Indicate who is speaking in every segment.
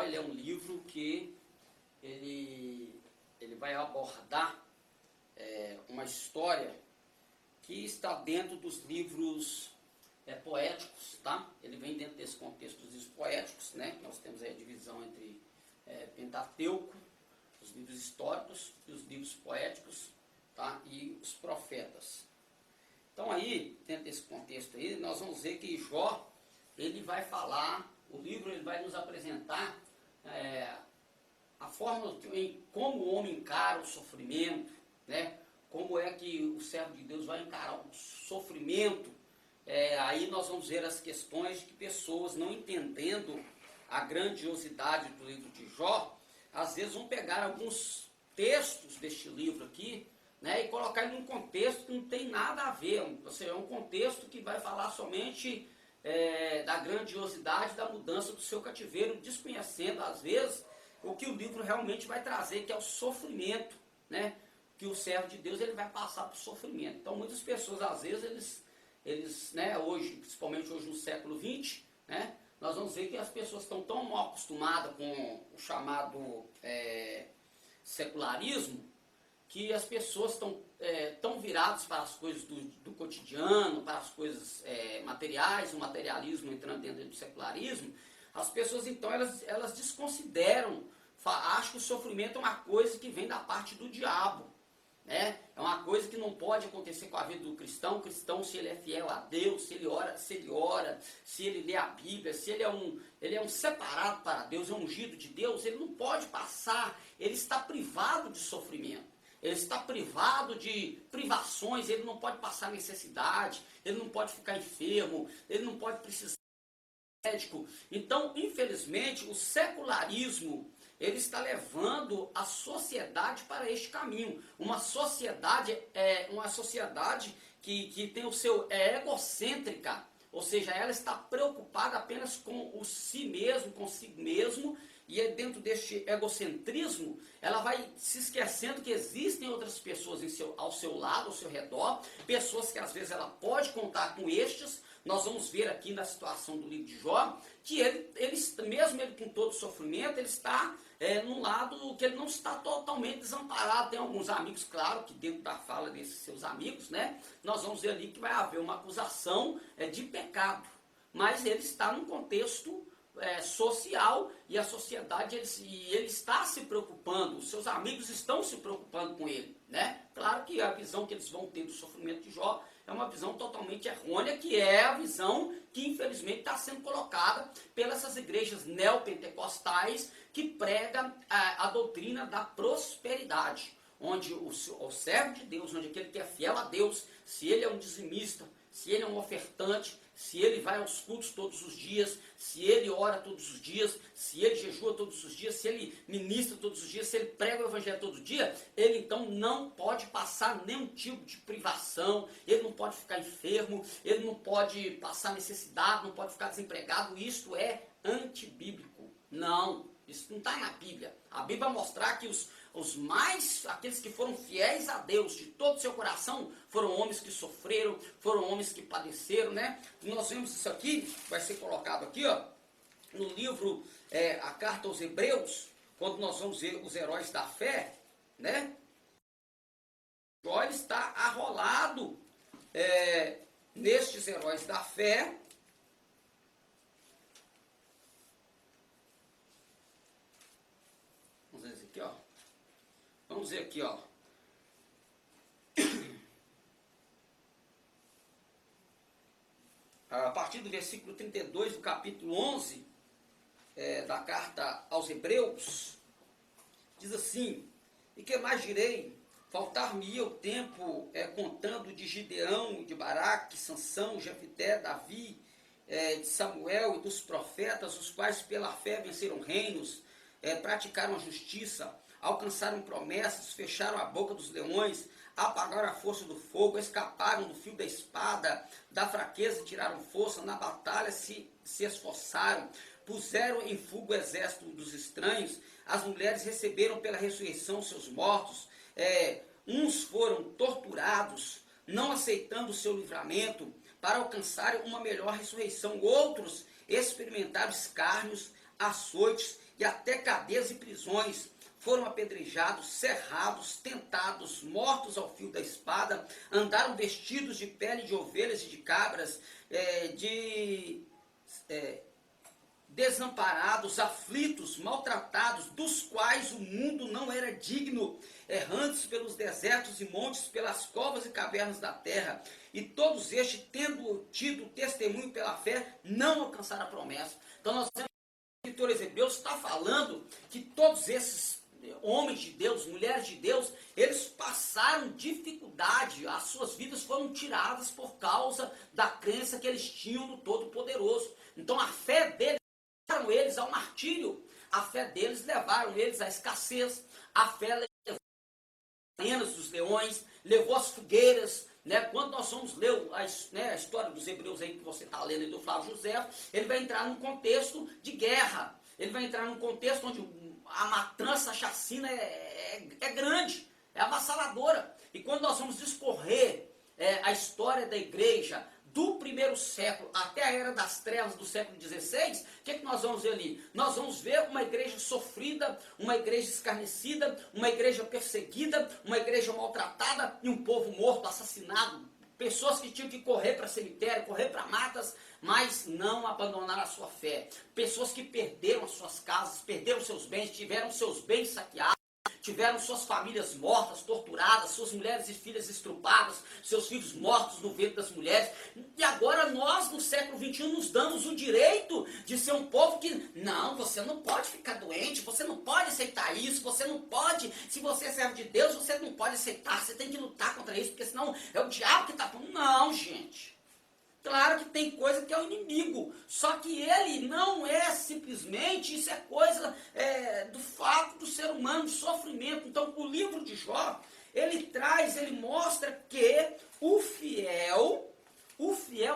Speaker 1: Jó, ele é um livro que ele vai abordar uma história que está dentro dos livros poéticos, tá? Ele vem dentro desse contexto dos livros poéticos, né? Nós temos aí a divisão entre Pentateuco, os livros históricos e os livros poéticos, tá? E os profetas. Então aí, dentro desse contexto aí, nós vamos ver que Jó, ele vai falar, o livro ele vai nos apresentar a forma em como o homem encara o sofrimento, né? Como é que o servo de Deus vai encarar o sofrimento. Aí nós vamos ver as questões de que pessoas não entendendo a grandiosidade do livro de Jó, às vezes vão pegar alguns textos deste livro aqui, né, e colocar ele num contexto que não tem nada a ver, ou seja, é um contexto que vai falar somente da grandiosidade da mudança do seu cativeiro, desconhecendo às vezes o que o livro realmente vai trazer, que é o sofrimento, né, que o servo de Deus ele vai passar por sofrimento. Então muitas pessoas às vezes eles né, hoje, principalmente hoje no século XX, né, nós vamos ver que as pessoas estão tão mal acostumadas com o chamado secularismo, que as pessoas estão tão viradas para as coisas do cotidiano, para as coisas materiais, o materialismo entrando dentro do secularismo. As pessoas então elas desconsideram, acham que o sofrimento é uma coisa que vem da parte do diabo, né? É uma coisa que não pode acontecer com a vida do cristão. O cristão, se ele é fiel a Deus, se ele ora, se ele lê a Bíblia, se ele é um separado para Deus, é um ungido de Deus, ele não pode passar, ele está privado de sofrimento. Ele está privado de privações, ele não pode passar necessidade, ele não pode ficar enfermo, ele não pode precisar de médico. Então, infelizmente, o secularismo, ele está levando a sociedade para este caminho. Uma sociedade que tem o seu egocêntrica, ou seja, ela está preocupada apenas com o si mesmo, consigo mesmo, e dentro deste egocentrismo, ela vai se esquecendo que existem outras pessoas ao seu lado, ao seu redor, pessoas que às vezes ela pode contar com estes. Nós vamos ver aqui na situação do livro de Jó, que mesmo ele com todo o sofrimento, ele está num lado que ele não está totalmente desamparado. Tem alguns amigos, claro, que dentro da fala desses seus amigos, né, nós vamos ver ali que vai haver uma acusação de pecado, mas ele está num contexto social, e a sociedade ele está se preocupando, os seus amigos estão se preocupando com ele, né? Claro que a visão que eles vão ter do sofrimento de Jó é uma visão totalmente errônea, que é a visão que infelizmente está sendo colocada pelas igrejas neopentecostais que pregam a doutrina da prosperidade, onde o servo de Deus, onde aquele que é fiel a Deus, se ele é um dizimista, se ele é um ofertante, se ele vai aos cultos todos os dias, se ele ora todos os dias, se ele jejua todos os dias, se ele ministra todos os dias, se ele prega o evangelho todo dia, ele então não pode passar nenhum tipo de privação, ele não pode ficar enfermo, ele não pode passar necessidade, não pode ficar desempregado. Isto é antibíblico. Não, isso não está na Bíblia. A Bíblia vai mostrar que aqueles que foram fiéis a Deus de todo o seu coração, foram homens que sofreram, foram homens que padeceram, né? E nós vemos isso aqui, vai ser colocado aqui, ó, no livro, a carta aos Hebreus, quando nós vamos ver os heróis da fé, né? Jó está arrolado nestes heróis da fé. Vamos ver aqui, ó. Vamos ver aqui, ó. A partir do versículo 32 do capítulo 11 da carta aos Hebreus, diz assim: e que mais direi? Faltar-me-ia o tempo contando de Gideão, de Baraque, Sansão, Jefité, Davi, de Samuel e dos profetas, os quais pela fé venceram reinos, praticaram a justiça, alcançaram promessas, fecharam a boca dos leões, apagaram a força do fogo, escaparam do fio da espada, da fraqueza tiraram força, na batalha se esforçaram, puseram em fuga o exército dos estranhos, as mulheres receberam pela ressurreição seus mortos, uns foram torturados, não aceitando o seu livramento, para alcançarem uma melhor ressurreição, outros experimentaram escárnios, açoites e até cadeias e prisões. Foram apedrejados, cerrados, tentados, mortos ao fio da espada, andaram vestidos de pele de ovelhas e de cabras, desamparados, aflitos, maltratados, dos quais o mundo não era digno, errantes pelos desertos e montes, pelas covas e cavernas da terra. E todos estes, tendo tido testemunho pela fé, não alcançaram a promessa. Então nós temos que o escritor Hebreus está falando que todos esses homens de Deus, mulheres de Deus, eles passaram dificuldade, as suas vidas foram tiradas por causa da crença que eles tinham no Todo-Poderoso. Então a fé deles levaram eles ao martírio, a fé deles levaram eles à escassez, a fé levou as hienas dos leões, levou as fogueiras, né? Quando nós vamos ler a história dos Hebreus aí que você está lendo aí do Flávio José, ele vai entrar num contexto de guerra, ele vai entrar num contexto onde a matança, a chacina é grande, é avassaladora. E quando nós vamos discorrer a história da igreja do primeiro século até a era das trevas do século XVI, o que nós vamos ver ali? Nós vamos ver uma igreja sofrida, uma igreja escarnecida, uma igreja perseguida, uma igreja maltratada e um povo morto, assassinado. Pessoas que tinham que correr para cemitério, correr para matas, mas não abandonaram a sua fé. Pessoas que perderam as suas casas, perderam seus bens, tiveram seus bens saqueados, tiveram suas famílias mortas, torturadas, suas mulheres e filhas estrupadas, seus filhos mortos no ventre das mulheres. E agora nós, no século XXI, nos damos o direito de ser um povo que, não, você não pode ficar doente, você não pode aceitar isso, você não pode, se você é servo de Deus, você não pode aceitar, você tem que lutar contra isso, porque senão é o diabo que está falando. Não, gente. Claro que tem coisa que é o inimigo, só que ele não é simplesmente, isso é coisa do fato do ser humano, do sofrimento. Então o livro de Jó, ele mostra que o fiel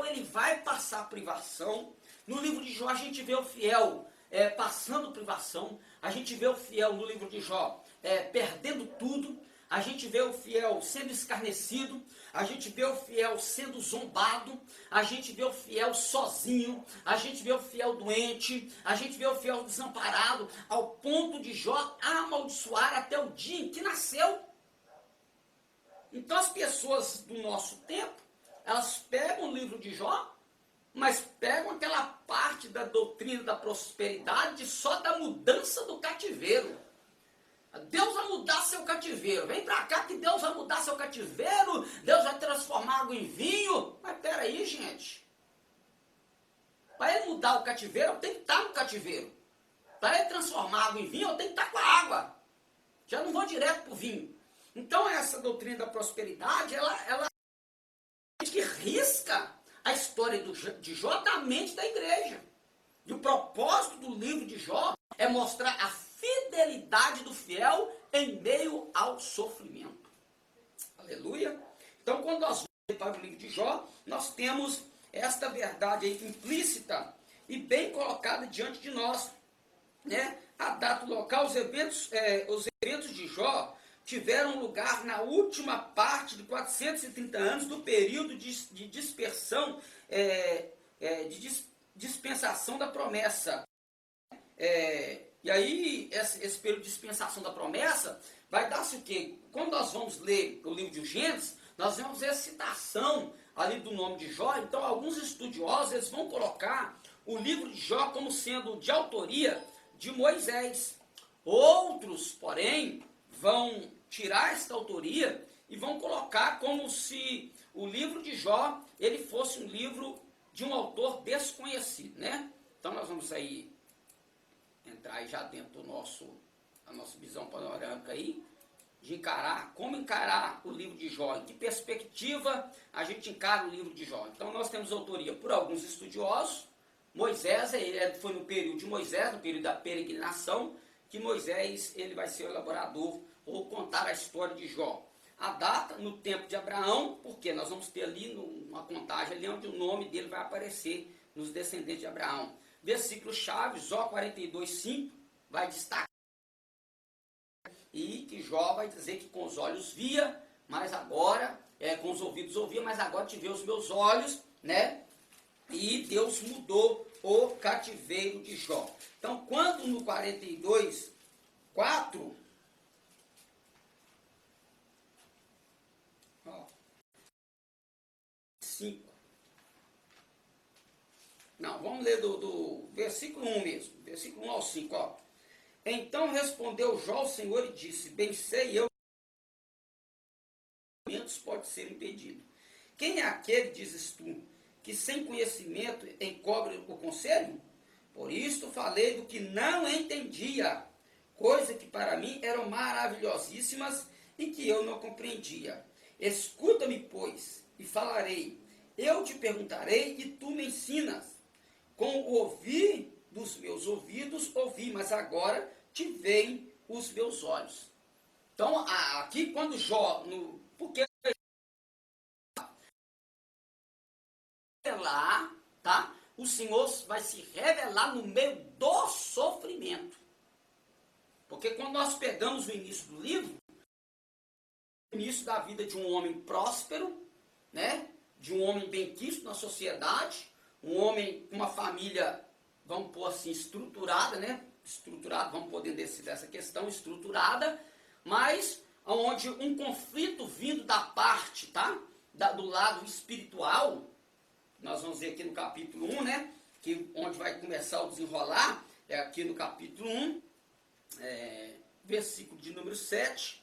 Speaker 1: ele vai passar privação. No livro de Jó a gente vê o fiel passando privação, a gente vê o fiel no livro de Jó perdendo tudo, a gente vê o fiel sendo escarnecido, a gente vê o fiel sendo zombado, a gente vê o fiel sozinho, a gente vê o fiel doente, a gente vê o fiel desamparado, ao ponto de Jó amaldiçoar até o dia em que nasceu. Então as pessoas do nosso tempo, elas pegam o livro de Jó, mas pegam aquela parte da doutrina da prosperidade só da mudança do cativeiro. Deus vai mudar seu cativeiro. Vem pra cá que Deus vai mudar seu cativeiro. Deus vai transformar água em vinho. Mas peraí, gente. Para ele mudar o cativeiro, eu tenho que estar no cativeiro. Para ele transformar água em vinho, eu tenho que estar com a água. Já não vou direto pro vinho. Então essa doutrina da prosperidade, ela que risca a história de Jó da mente da igreja. E o propósito do livro de Jó é mostrar a fidelidade do fiel em meio ao sofrimento. Aleluia. Então, quando nós vamos para o livro de Jó, nós temos esta verdade aí implícita e bem colocada diante de nós, né? A data, o local, os eventos de Jó tiveram lugar na última parte de 430 anos do período de dispersão, dispensação da promessa. E aí, esse período de dispensação da promessa vai dar-se o quê? Quando nós vamos ler o livro de Gênesis, nós vamos ver a citação ali do nome de Jó. Então, alguns estudiosos eles vão colocar o livro de Jó como sendo de autoria de Moisés. Outros, porém, vão tirar esta autoria e vão colocar como se o livro de Jó ele fosse um livro de um autor desconhecido, né? Então, nós vamos aí entrar aí já dentro da nossa visão panorâmica aí, de como encarar o livro de Jó, em que perspectiva a gente encara o livro de Jó. Então nós temos autoria por alguns estudiosos. Moisés, foi no período de Moisés, no período da peregrinação, que Moisés ele vai ser o elaborador ou contar a história de Jó. A data, no tempo de Abraão, porque nós vamos ter ali uma contagem ali onde o nome dele vai aparecer nos descendentes de Abraão. Versículo-chave, Jó 42:5, vai destacar e que Jó vai dizer que com os olhos via, mas agora, com os ouvidos ouvia, mas agora te vê os meus olhos, né? E Deus mudou o cativeiro de Jó. Então, quando no 42, 4, ó, 5. Não, vamos ler do versículo 1 mesmo, versículo 1 ao 5, ó. Então respondeu Jó ao Senhor e disse, bem sei eu que pode ser impedido. Quem é aquele, dizes tu, que sem conhecimento encobre o conselho? Por isto falei do que não entendia, coisas que para mim eram maravilhosíssimas e que eu não compreendia. Escuta-me, pois, e falarei. Eu te perguntarei e tu me ensinas. Com o ouvir dos meus ouvidos, ouvi, mas agora te veem os meus olhos. Então, aqui quando Jó, porque revelar, tá? O Senhor vai se revelar no meio do sofrimento. Porque quando nós pegamos o início do livro, o início da vida de um homem próspero, né? De um homem benquisto na sociedade, um homem com uma família, vamos pôr assim, estruturada, né? Estruturada, vamos poder decidir essa questão, estruturada, mas onde um conflito vindo da parte, tá? Do lado espiritual, nós vamos ver aqui no capítulo 1, né? Que, onde vai começar o desenrolar, é aqui no capítulo 1, versículo de número 7,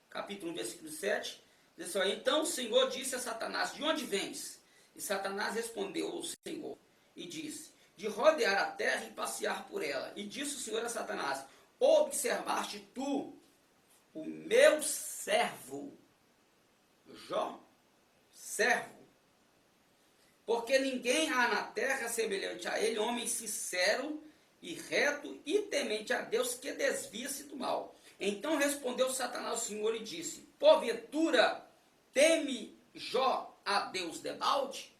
Speaker 1: capítulo 1, versículo 7, diz assim, então o Senhor disse a Satanás, de onde vens? E Satanás respondeu ao Senhor e disse, de rodear a terra e passear por ela. E disse o Senhor a Satanás, observaste tu o meu servo, Jó, servo, porque ninguém há na terra semelhante a ele, homem sincero e reto e temente a Deus, que desvia-se do mal. Então respondeu Satanás ao Senhor e disse, porventura teme Jó a Deus debalde?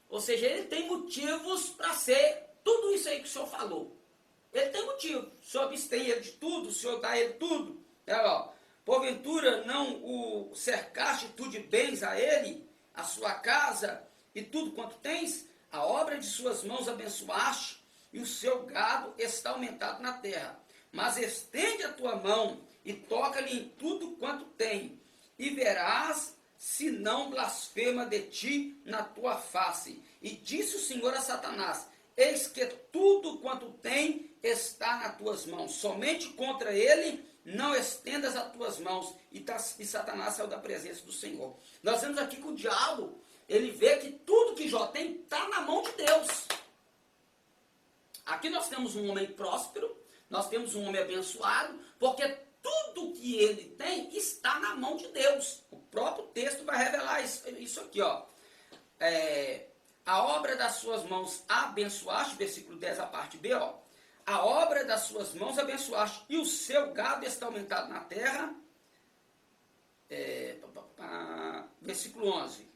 Speaker 1: Ou seja, ele tem motivos para ser tudo isso aí que o Senhor falou. Ele tem motivo. O Senhor abstém ele de tudo, o Senhor dá ele tudo. Porventura não o cercaste tu de bens a ele, a sua casa e tudo quanto tens? A obra de suas mãos abençoaste, e o seu gado está aumentado na terra. Mas estende a tua mão e toca-lhe em tudo quanto tem, e verás se não blasfema de ti na tua face. E disse o Senhor a Satanás, eis que tudo quanto tem está nas tuas mãos, somente contra ele não estendas as tuas mãos. E Satanás saiu da presença do Senhor. Nós vemos aqui que o diabo, ele vê que tudo que Jó tem está na mão de Deus. Aqui nós temos um homem próspero, nós temos um homem abençoado, porque tudo que ele tem está na mão de Deus. O próprio texto vai revelar isso aqui, ó. A obra das suas mãos abençoaste, versículo 10, a parte B, ó. A obra das suas mãos abençoaste, e o seu gado está aumentado na terra. Versículo 11.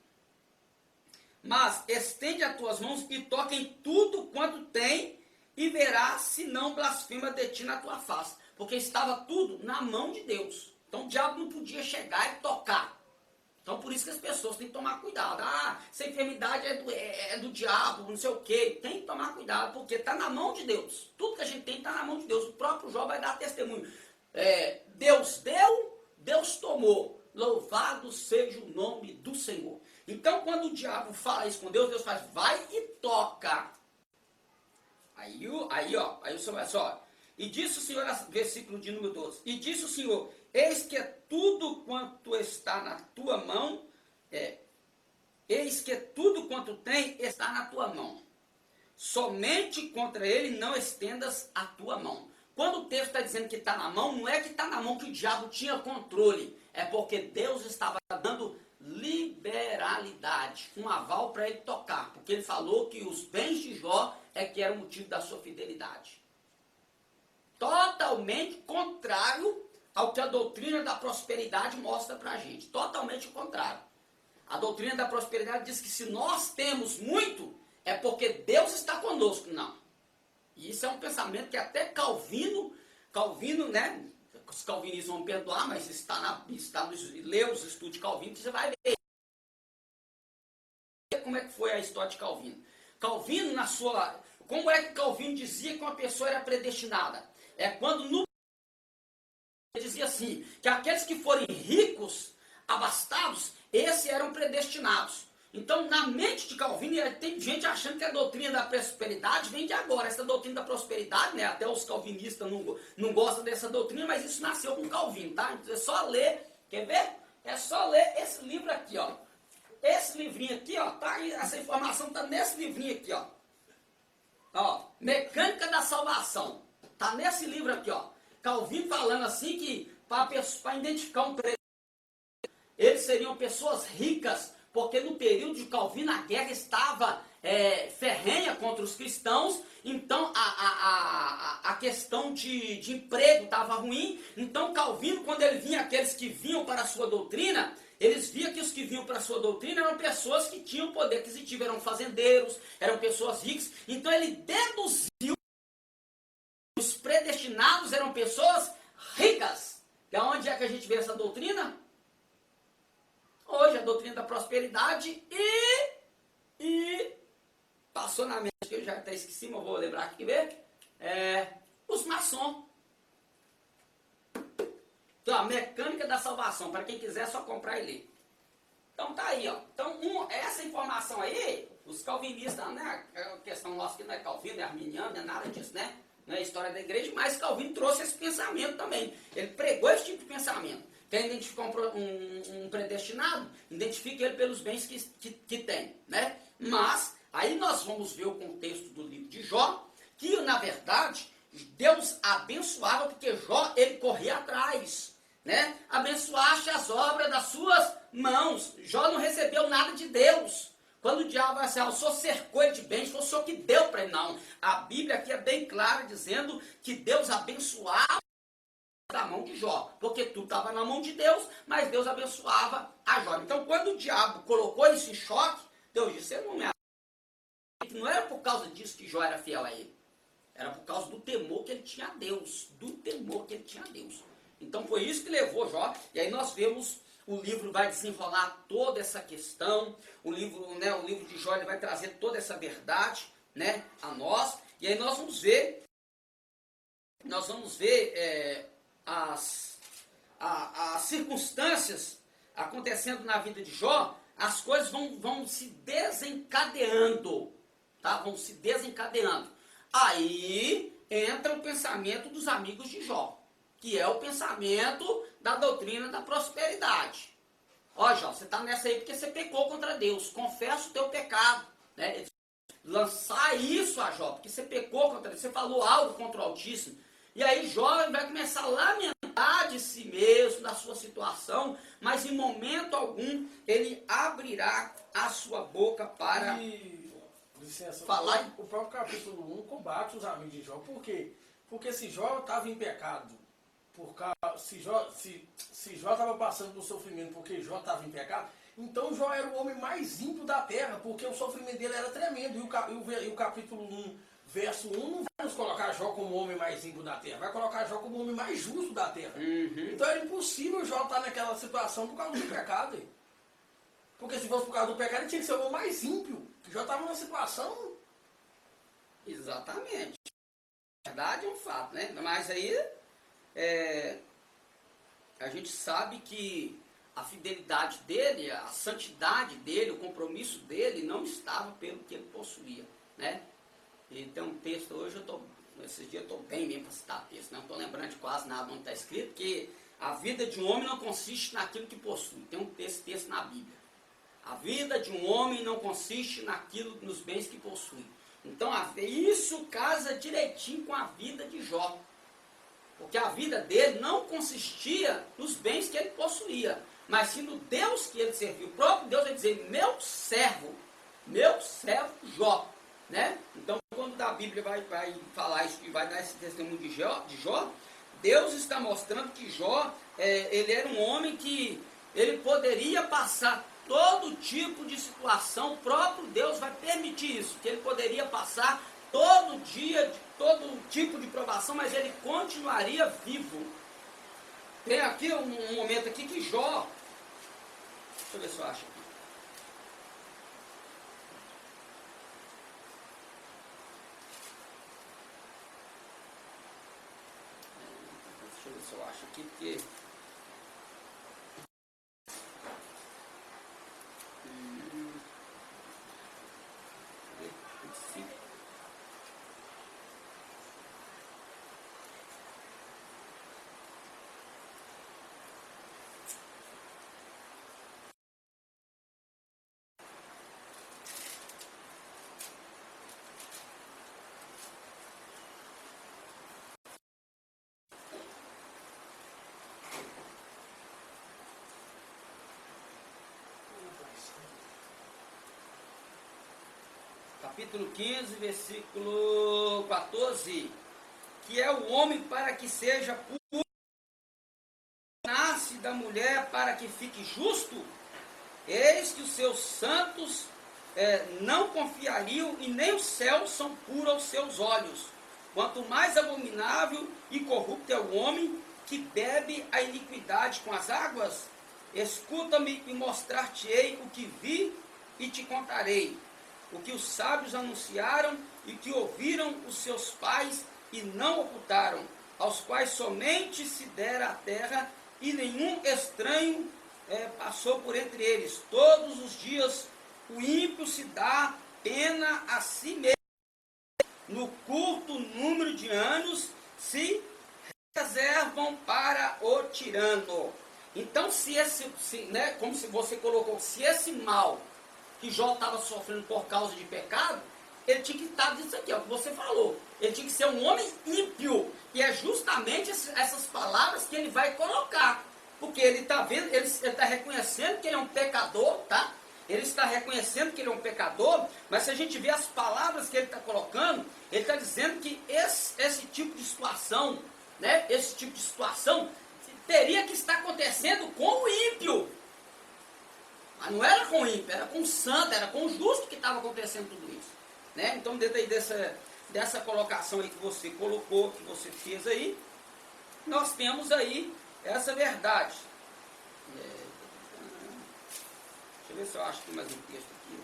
Speaker 1: Mas estende as tuas mãos e toca em tudo quanto tem, e verás se não blasfema de ti na tua face. Porque estava tudo na mão de Deus. Então o diabo não podia chegar e tocar. Então por isso que as pessoas têm que tomar cuidado. Essa enfermidade é do diabo, não sei o quê. Tem que tomar cuidado, porque está na mão de Deus. Tudo que a gente tem está na mão de Deus. O próprio Jó vai dar testemunho. Deus deu, Deus tomou. Louvado seja o nome do Senhor. Então quando o diabo fala isso com Deus, Deus faz, vai e toca. Aí o Senhor vai só. E disse o Senhor, versículo de número 12, e disse o Senhor, eis que tudo quanto está na tua mão, eis que tudo quanto tem está na tua mão. Somente contra ele não estendas a tua mão. Quando o texto está dizendo que está na mão, não é que está na mão que o diabo tinha controle, é porque Deus estava dando liberalidade, um aval para ele tocar, porque ele falou que os bens de Jó que era o motivo da sua fidelidade. Totalmente contrário ao que a doutrina da prosperidade mostra para a gente. Totalmente o contrário. A doutrina da prosperidade diz que se nós temos muito, é porque Deus está conosco. Não. E isso é um pensamento que até Calvino, né? Os calvinistas vão perdoar, mas lê os estudos de Calvino que você vai ver como é que foi a história de Calvino. Calvino, como é que Calvino dizia que uma pessoa era predestinada? É quando no ele dizia assim, que aqueles que forem ricos, abastados, esses eram predestinados. Então, na mente de Calvino, tem gente achando que a doutrina da prosperidade vem de agora. Essa doutrina da prosperidade, né, até os calvinistas não gostam dessa doutrina, mas isso nasceu com Calvino, tá? Então, é só ler, quer ver? É só ler esse livro aqui, ó. Esse livrinho aqui, ó, tá aí, essa informação tá nesse livrinho aqui, ó. Ó, Mecânica da Salvação. Tá nesse livro aqui, ó. Calvino falando assim que para identificar um predestinado, eles seriam pessoas ricas, porque no período de Calvino a guerra estava ferrenha contra os cristãos, então a questão de emprego estava ruim. Então Calvino, quando ele vinha aqueles que vinham para a sua doutrina, eles viam que os que vinham para a sua doutrina eram pessoas que tinham poder aquisitivo, eram fazendeiros, eram pessoas ricas. Então ele deduziu que os predestinados eram pessoas ricas. E aonde é que a gente vê essa doutrina? Hoje, a doutrina da prosperidade e passou na mente, que eu já até esqueci, mas vou lembrar aqui, ver, os maçons. Então, a Mecânica da Salvação, para quem quiser, é só comprar e ler. Então, tá aí, ó. Então, essa informação aí, os calvinistas, né, a questão nossa que não é calvino, é arminiano, não é nada disso, né? Não é história da igreja, mas Calvino trouxe esse pensamento também. Ele pregou esse tipo de pensamento. Quer identificar um predestinado? Identifique ele pelos bens que tem, né? Mas, aí nós vamos ver o contexto do livro de Jó, que, na verdade, Deus abençoava, porque Jó, ele corria atrás, né? Abençoaste as obras das suas mãos. Jó não recebeu nada de Deus. Quando o diabo vai assim, o senhor cercou ele de bens, foi o senhor que deu para ele. Não. A Bíblia aqui é bem clara, dizendo que Deus abençoava da mão de Jó, porque tudo estava na mão de Deus, mas Deus abençoava a Jó. Então, quando o diabo colocou isso em choque, Deus disse, você não me ama. Não era por causa disso que Jó era fiel a ele. Era por causa do temor que ele tinha a Deus. Do temor que ele tinha a Deus. Então, foi isso que levou Jó. E aí nós vemos, o livro vai desenrolar toda essa questão. O livro de Jó, ele vai trazer toda essa verdade, né, a nós. E aí nós vamos ver as circunstâncias acontecendo na vida de Jó, as coisas vão se desencadeando, tá? Vão se desencadeando. Aí entra o pensamento dos amigos de Jó, que é o pensamento da doutrina da prosperidade. Ó, Jó, você está nessa aí porque você pecou contra Deus, confessa o teu pecado, né? Lançar isso a Jó, porque você pecou contra Deus, você falou algo contra o Altíssimo. E aí Jó vai começar a lamentar de si mesmo, da sua situação, mas em momento algum ele abrirá a sua boca para falar.
Speaker 2: O próprio capítulo 1 combate os amigos de Jó. Por quê? Porque se Jó estava em pecado, se Jó estava passando por sofrimento porque Jó estava em pecado, então Jó era o homem mais ímpio da terra, porque o sofrimento dele era tremendo. E o capítulo 1, verso 1, não vai nos colocar Jó como o homem mais ímpio da terra, vai colocar Jó como o homem mais justo da terra.
Speaker 1: Uhum.
Speaker 2: Então era impossível Jó estar naquela situação por causa do pecado. Hein? Porque se fosse por causa do pecado, ele tinha que ser o homem mais ímpio. Jó estava numa situação...
Speaker 1: Exatamente. A verdade é um fato, né? Mas aí a gente sabe que a fidelidade dele, a santidade dele, o compromisso dele não estava pelo que ele possuía, né? E tem um texto hoje, esses dias eu estou bem mesmo para citar texto, não estou lembrando de quase nada onde está escrito, que a vida de um homem não consiste naquilo que possui. Tem um texto na Bíblia. A vida de um homem não consiste nos bens que possui. Então isso casa direitinho com a vida de Jó. Porque a vida dele não consistia nos bens que ele possuía, mas sim no Deus que ele serviu. O próprio Deus vai dizer, meu servo Jó. Né? Então, quando a Bíblia vai falar isso e vai dar esse testemunho de Jó, Deus está mostrando que Jó, ele era um homem que ele poderia passar todo tipo de situação. O próprio Deus vai permitir isso, que ele poderia passar todo dia, todo tipo de provação, mas ele continuaria vivo. Tem aqui um momento aqui que Jó, deixa eu ver se eu acho aqui. eu ver se eu acho aqui, porque... Capítulo 15, versículo 14, que é o homem para que seja puro, nasce da mulher para que fique justo, eis que os seus santos não confiariam, e nem os céus são puros aos seus olhos. Quanto mais abominável e corrupto é o homem que bebe a iniquidade com as águas, escuta-me e mostrar-te-ei o que vi e te contarei. O que os sábios anunciaram e que ouviram os seus pais e não ocultaram, aos quais somente se dera a terra e nenhum estranho passou por entre eles. Todos os dias o ímpio se dá pena a si mesmo. No curto número de anos se reservam para o tirano. Então, como você colocou, se esse mal que Jó estava sofrendo por causa de pecado, ele tinha que estar disso aqui, ó, que você falou. Ele tinha que ser um homem ímpio. E é justamente essas palavras que ele vai colocar. Porque ele está vendo, ele está reconhecendo que ele é um pecador, tá? Ele está reconhecendo que ele é um pecador, mas se a gente vê as palavras que ele está colocando, ele está dizendo que esse tipo de situação, né? Esse tipo de situação teria que estar acontecendo com o ímpio. Mas não era com o ímpio, era com o santo, era com o justo que estava acontecendo tudo isso. Né? Então, dentro aí dessa colocação aí que você colocou, que você fez aí, nós temos aí essa verdade. Deixa eu ver se eu acho que tem mais um texto aqui.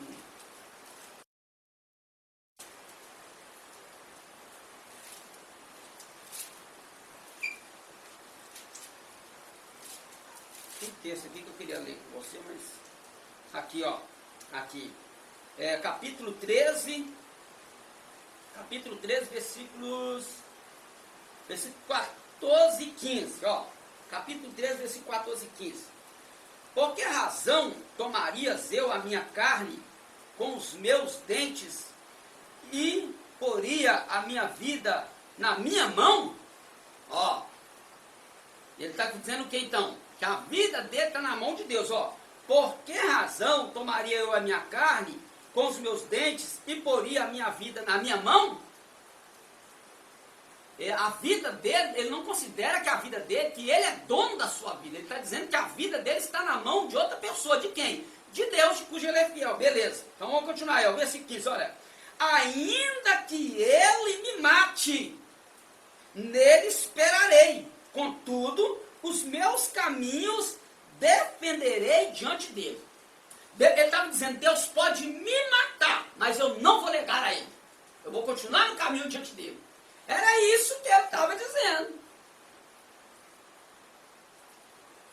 Speaker 1: Tem texto aqui que eu queria ler com você, mas... Aqui, ó, aqui, capítulo 13, versículos 14 e 15, ó, capítulo 13, versículo 14 e 15. Por que razão tomarias eu a minha carne com os meus dentes e poria a minha vida na minha mão? Ó, ele está dizendo o que então? Que a vida dele está na mão de Deus, ó. Por que razão tomaria eu a minha carne com os meus dentes e poria a minha vida na minha mão? A vida dele, ele não considera que a vida dele, que ele é dono da sua vida. Ele está dizendo que a vida dele está na mão de outra pessoa. De quem? De Deus, de cujo ele é fiel. Beleza. Então vamos continuar aí. O versículo 15, olha. Ainda que ele me mate, nele esperarei. Contudo, os meus caminhos defenderei diante dele. Ele estava dizendo, Deus pode me matar, mas eu não vou negar a ele. Eu vou continuar no caminho diante dele. Era isso que ele estava dizendo.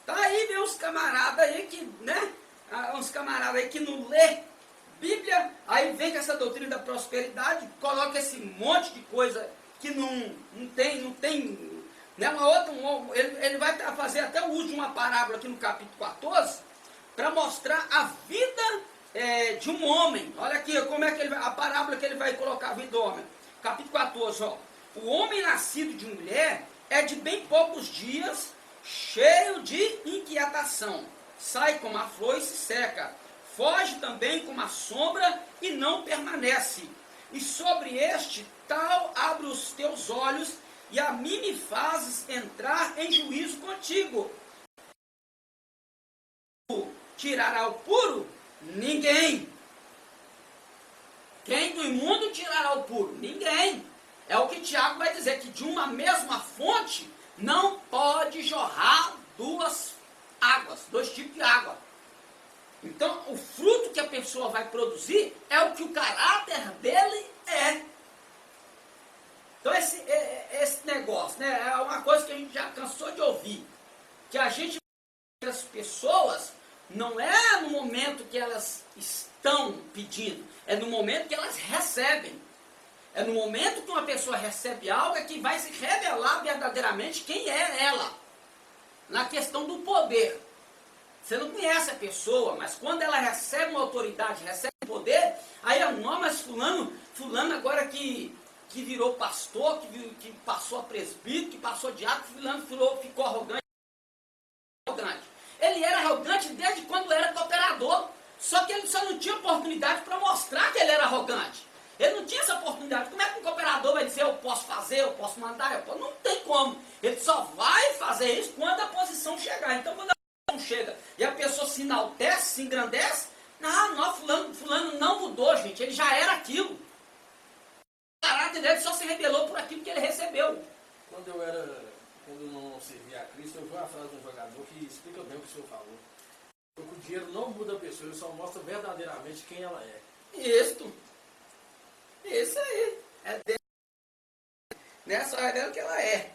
Speaker 1: Tá aí, vem uns camaradas aí que, né? Uns camaradas aí que não lê Bíblia, aí vem com essa doutrina da prosperidade, coloca esse monte de coisa que não tem, né? Ele vai fazer até o uso de uma parábola aqui no capítulo 14, para mostrar a vida de um homem. Olha aqui, como é que a parábola que ele vai colocar a vida do homem. Capítulo 14, ó. O homem nascido de mulher é de bem poucos dias, cheio de inquietação. Sai como a flor e se seca. Foge também como a sombra e não permanece. E sobre este tal abre os teus olhos, e a mim me fazes entrar em juízo contigo. Tirará o puro? Ninguém. Quem do imundo tirará o puro? Ninguém. É o que Tiago vai dizer, que de uma mesma fonte não pode jorrar duas águas, dois tipos de água. Então, o fruto que a pessoa vai produzir é o que o caráter dele é. Então esse negócio, né, é uma coisa que a gente já cansou de ouvir, que a gente, as pessoas, não é no momento que elas estão pedindo, é no momento que elas recebem. É no momento que uma pessoa recebe algo é que vai se revelar verdadeiramente quem é ela. Na questão do poder. Você não conhece a pessoa, mas quando ela recebe uma autoridade, recebe um poder, aí não, mas fulano agora que virou pastor, que passou a presbítero, que passou a diácono, fulano ficou arrogante. Ele era arrogante desde quando era cooperador, só que ele só não tinha oportunidade para mostrar que ele era arrogante. Ele não tinha essa oportunidade. Como é que um cooperador vai dizer, eu posso fazer, eu posso mandar? Não tem como. Ele só vai fazer isso quando a posição chegar. Então, quando a posição chega e a pessoa se enaltece, se engrandece, não, fulano não mudou, gente. Ele já era aquilo. O caráter dele só se rebelou por aquilo que ele recebeu.
Speaker 2: Quando eu não servia a Cristo, eu vi uma frase de um jogador que explica bem o que o senhor falou. Porque o dinheiro não muda a pessoa, ele só mostra verdadeiramente quem ela é.
Speaker 1: Isso aí. É dentro. Né? Só revela que ela é.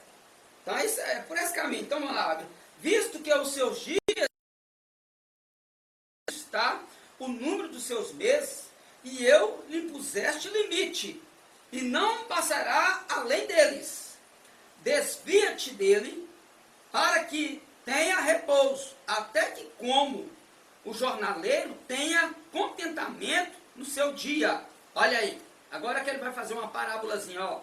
Speaker 1: Então, isso é por esse caminho. Então, vamos lá. Visto que os seus dias está o número dos seus meses, e eu lhe puseste limite, e não passará além deles. Desvia-te dele, para que tenha repouso, até que como o jornaleiro tenha contentamento no seu dia. Olha aí. Agora que ele vai fazer uma parábolazinha, ó.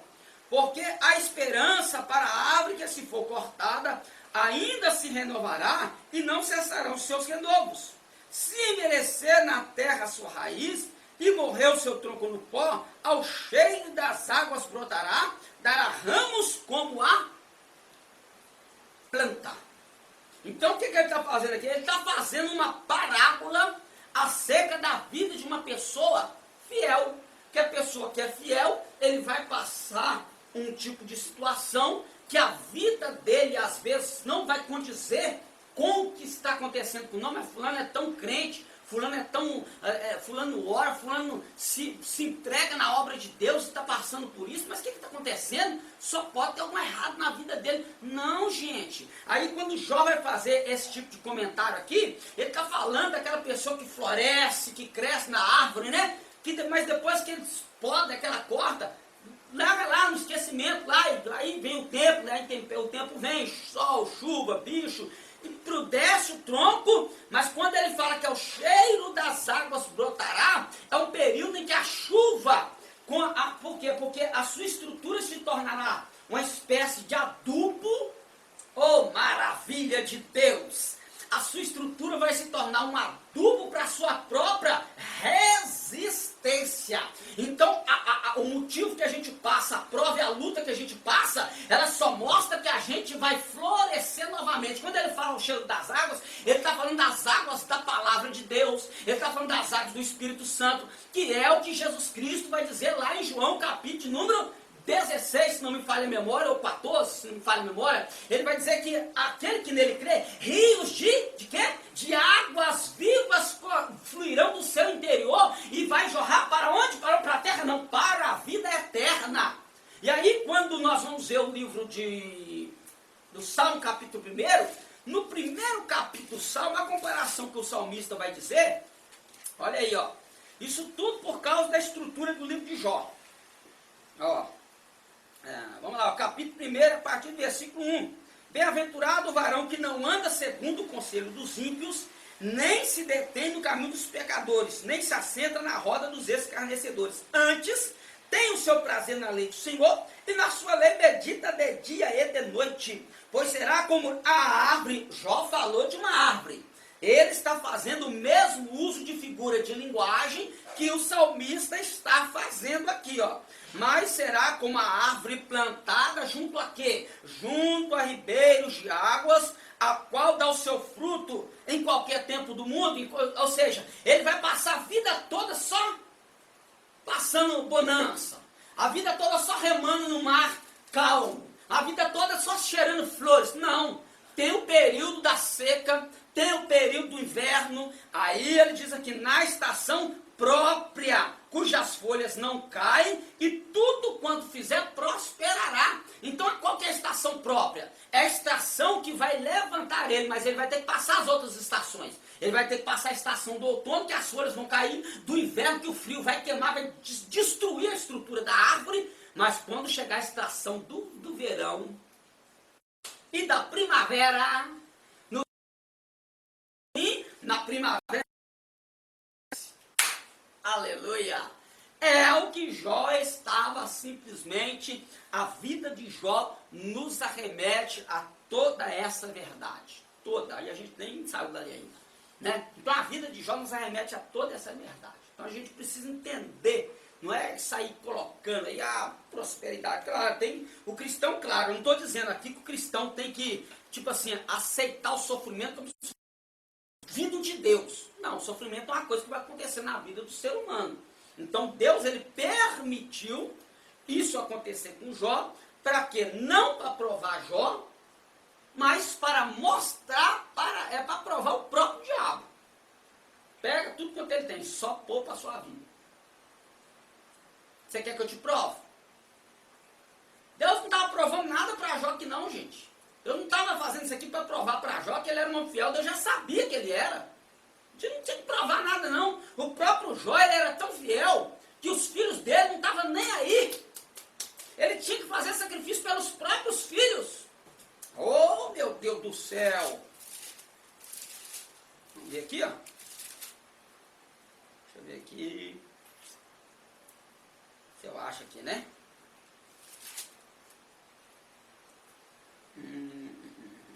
Speaker 1: Porque a esperança para a árvore que se for cortada, ainda se renovará e não cessarão os seus renovos. Se envelhecer na terra a sua raiz e morrer o seu tronco no pó, ao cheiro das águas brotará, dará ramos como a planta. Então o que ele está fazendo aqui? Ele está fazendo uma parábola acerca da vida de uma pessoa fiel. Que a pessoa que é fiel, ele vai passar um tipo de situação que a vida dele, às vezes, não vai condizer com o que está acontecendo com o nome. Fulano é tão crente, fulano é tão... fulano ora, fulano se entrega na obra de Deus e está passando por isso, mas o que está acontecendo? Só pode ter algum errado na vida dele. Não, gente. Aí quando o Jó vai fazer esse tipo de comentário aqui, ele está falando daquela pessoa que floresce, que cresce na árvore, né? Mas depois que eles podem, aquela corta, larga lá no esquecimento, lá, e aí vem o tempo, né? O tempo vem, sol, chuva, bicho, emprudece o tronco, mas quando ele fala que é o cheiro das águas brotará, é um período em que a chuva, por quê? Porque a sua estrutura se tornará uma espécie de adubo, oh maravilha de Deus! A sua estrutura vai se tornar um adubo para a sua própria resistência. Então, o motivo que a gente passa, a prova e a luta que a gente passa, ela só mostra que a gente vai florescer novamente. Quando ele fala o cheiro das águas, ele está falando das águas da palavra de Deus, ele está falando das águas do Espírito Santo, que é o que Jesus Cristo vai dizer lá em João, capítulo número 16, se não me falha a memória, ou 14, se não me falha a memória, ele vai dizer que aquele que nele crê, rios de quê? De águas vivas fluirão do seu interior e vai jorrar para onde? Para a terra? Não, para a vida eterna. E aí, quando nós vamos ver o livro do Salmo, capítulo 1, no primeiro capítulo do Salmo, a comparação que o salmista vai dizer, olha aí, ó, isso tudo por causa da estrutura do livro de Jó. Ó. Vamos lá, o capítulo 1, a partir do versículo 1. Bem-aventurado o varão que não anda segundo o conselho dos ímpios, nem se detém no caminho dos pecadores, nem se assenta na roda dos escarnecedores. Antes, tem o seu prazer na lei do Senhor, e na sua lei medita de dia e de noite. Pois será como a árvore. Jó falou de uma árvore. Ele está fazendo o mesmo uso de figura de linguagem que o salmista está fazendo aqui, ó. Mas será como a árvore plantada junto a quê? Junto a ribeiros de águas, a qual dá o seu fruto em qualquer tempo do mundo. Ou seja, ele vai passar a vida toda só passando bonança. A vida toda só remando no mar calmo. A vida toda só cheirando flores. Não. Tem o período da seca, tem o período do inverno. Aí ele diz aqui, na estação própria, cujas folhas não caem, e tudo quanto fizer prosperará. Então, qual que é a estação própria? É a estação que vai levantar ele, mas ele vai ter que passar as outras estações. Ele vai ter que passar a estação do outono, que as folhas vão cair, do inverno, que o frio vai queimar, vai destruir a estrutura da árvore, mas quando chegar a estação do verão e da primavera, na primavera, aleluia, é o que Jó estava simplesmente, a vida de Jó nos arremete a toda essa verdade, toda, e a gente nem saiu dali ainda, né? Então a vida de Jó nos arremete a toda essa verdade, então a gente precisa entender, não é sair colocando aí a prosperidade, claro, tem o cristão, claro, eu não estou dizendo aqui que o cristão tem que, tipo assim, aceitar o sofrimento como vindo de Deus. Não, o sofrimento é uma coisa que vai acontecer na vida do ser humano. Então Deus, ele permitiu isso acontecer com Jó, para quê? Não para provar Jó, mas para mostrar, para provar o próprio diabo. Pega tudo quanto ele tem, só poupa a sua vida. Você quer que eu te prove? Deus não estava provando nada para Jó aqui não, gente. Eu não estava fazendo isso aqui para provar para Jó que ele era um homem fiel, Deus já sabia que ele era. A gente não tinha que provar nada não. O próprio Jó, ele era tão fiel que os filhos dele não estavam nem aí. Ele tinha que fazer sacrifício pelos próprios filhos. Oh, meu Deus do céu. Vamos ver aqui, ó. Deixa eu ver aqui. Se eu acho aqui, né?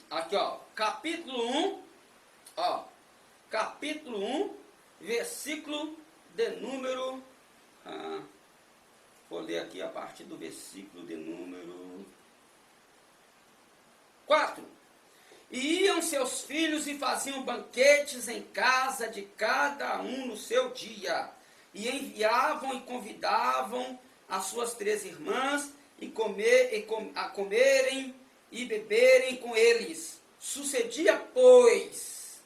Speaker 1: Aqui, ó, capítulo 1, ó, capítulo 1, versículo de número, vou ler aqui a partir do versículo de número 4. E iam seus filhos e faziam banquetes em casa de cada um no seu dia, e enviavam e convidavam as suas 3 irmãs a comerem e beberem com eles. Sucedia, pois,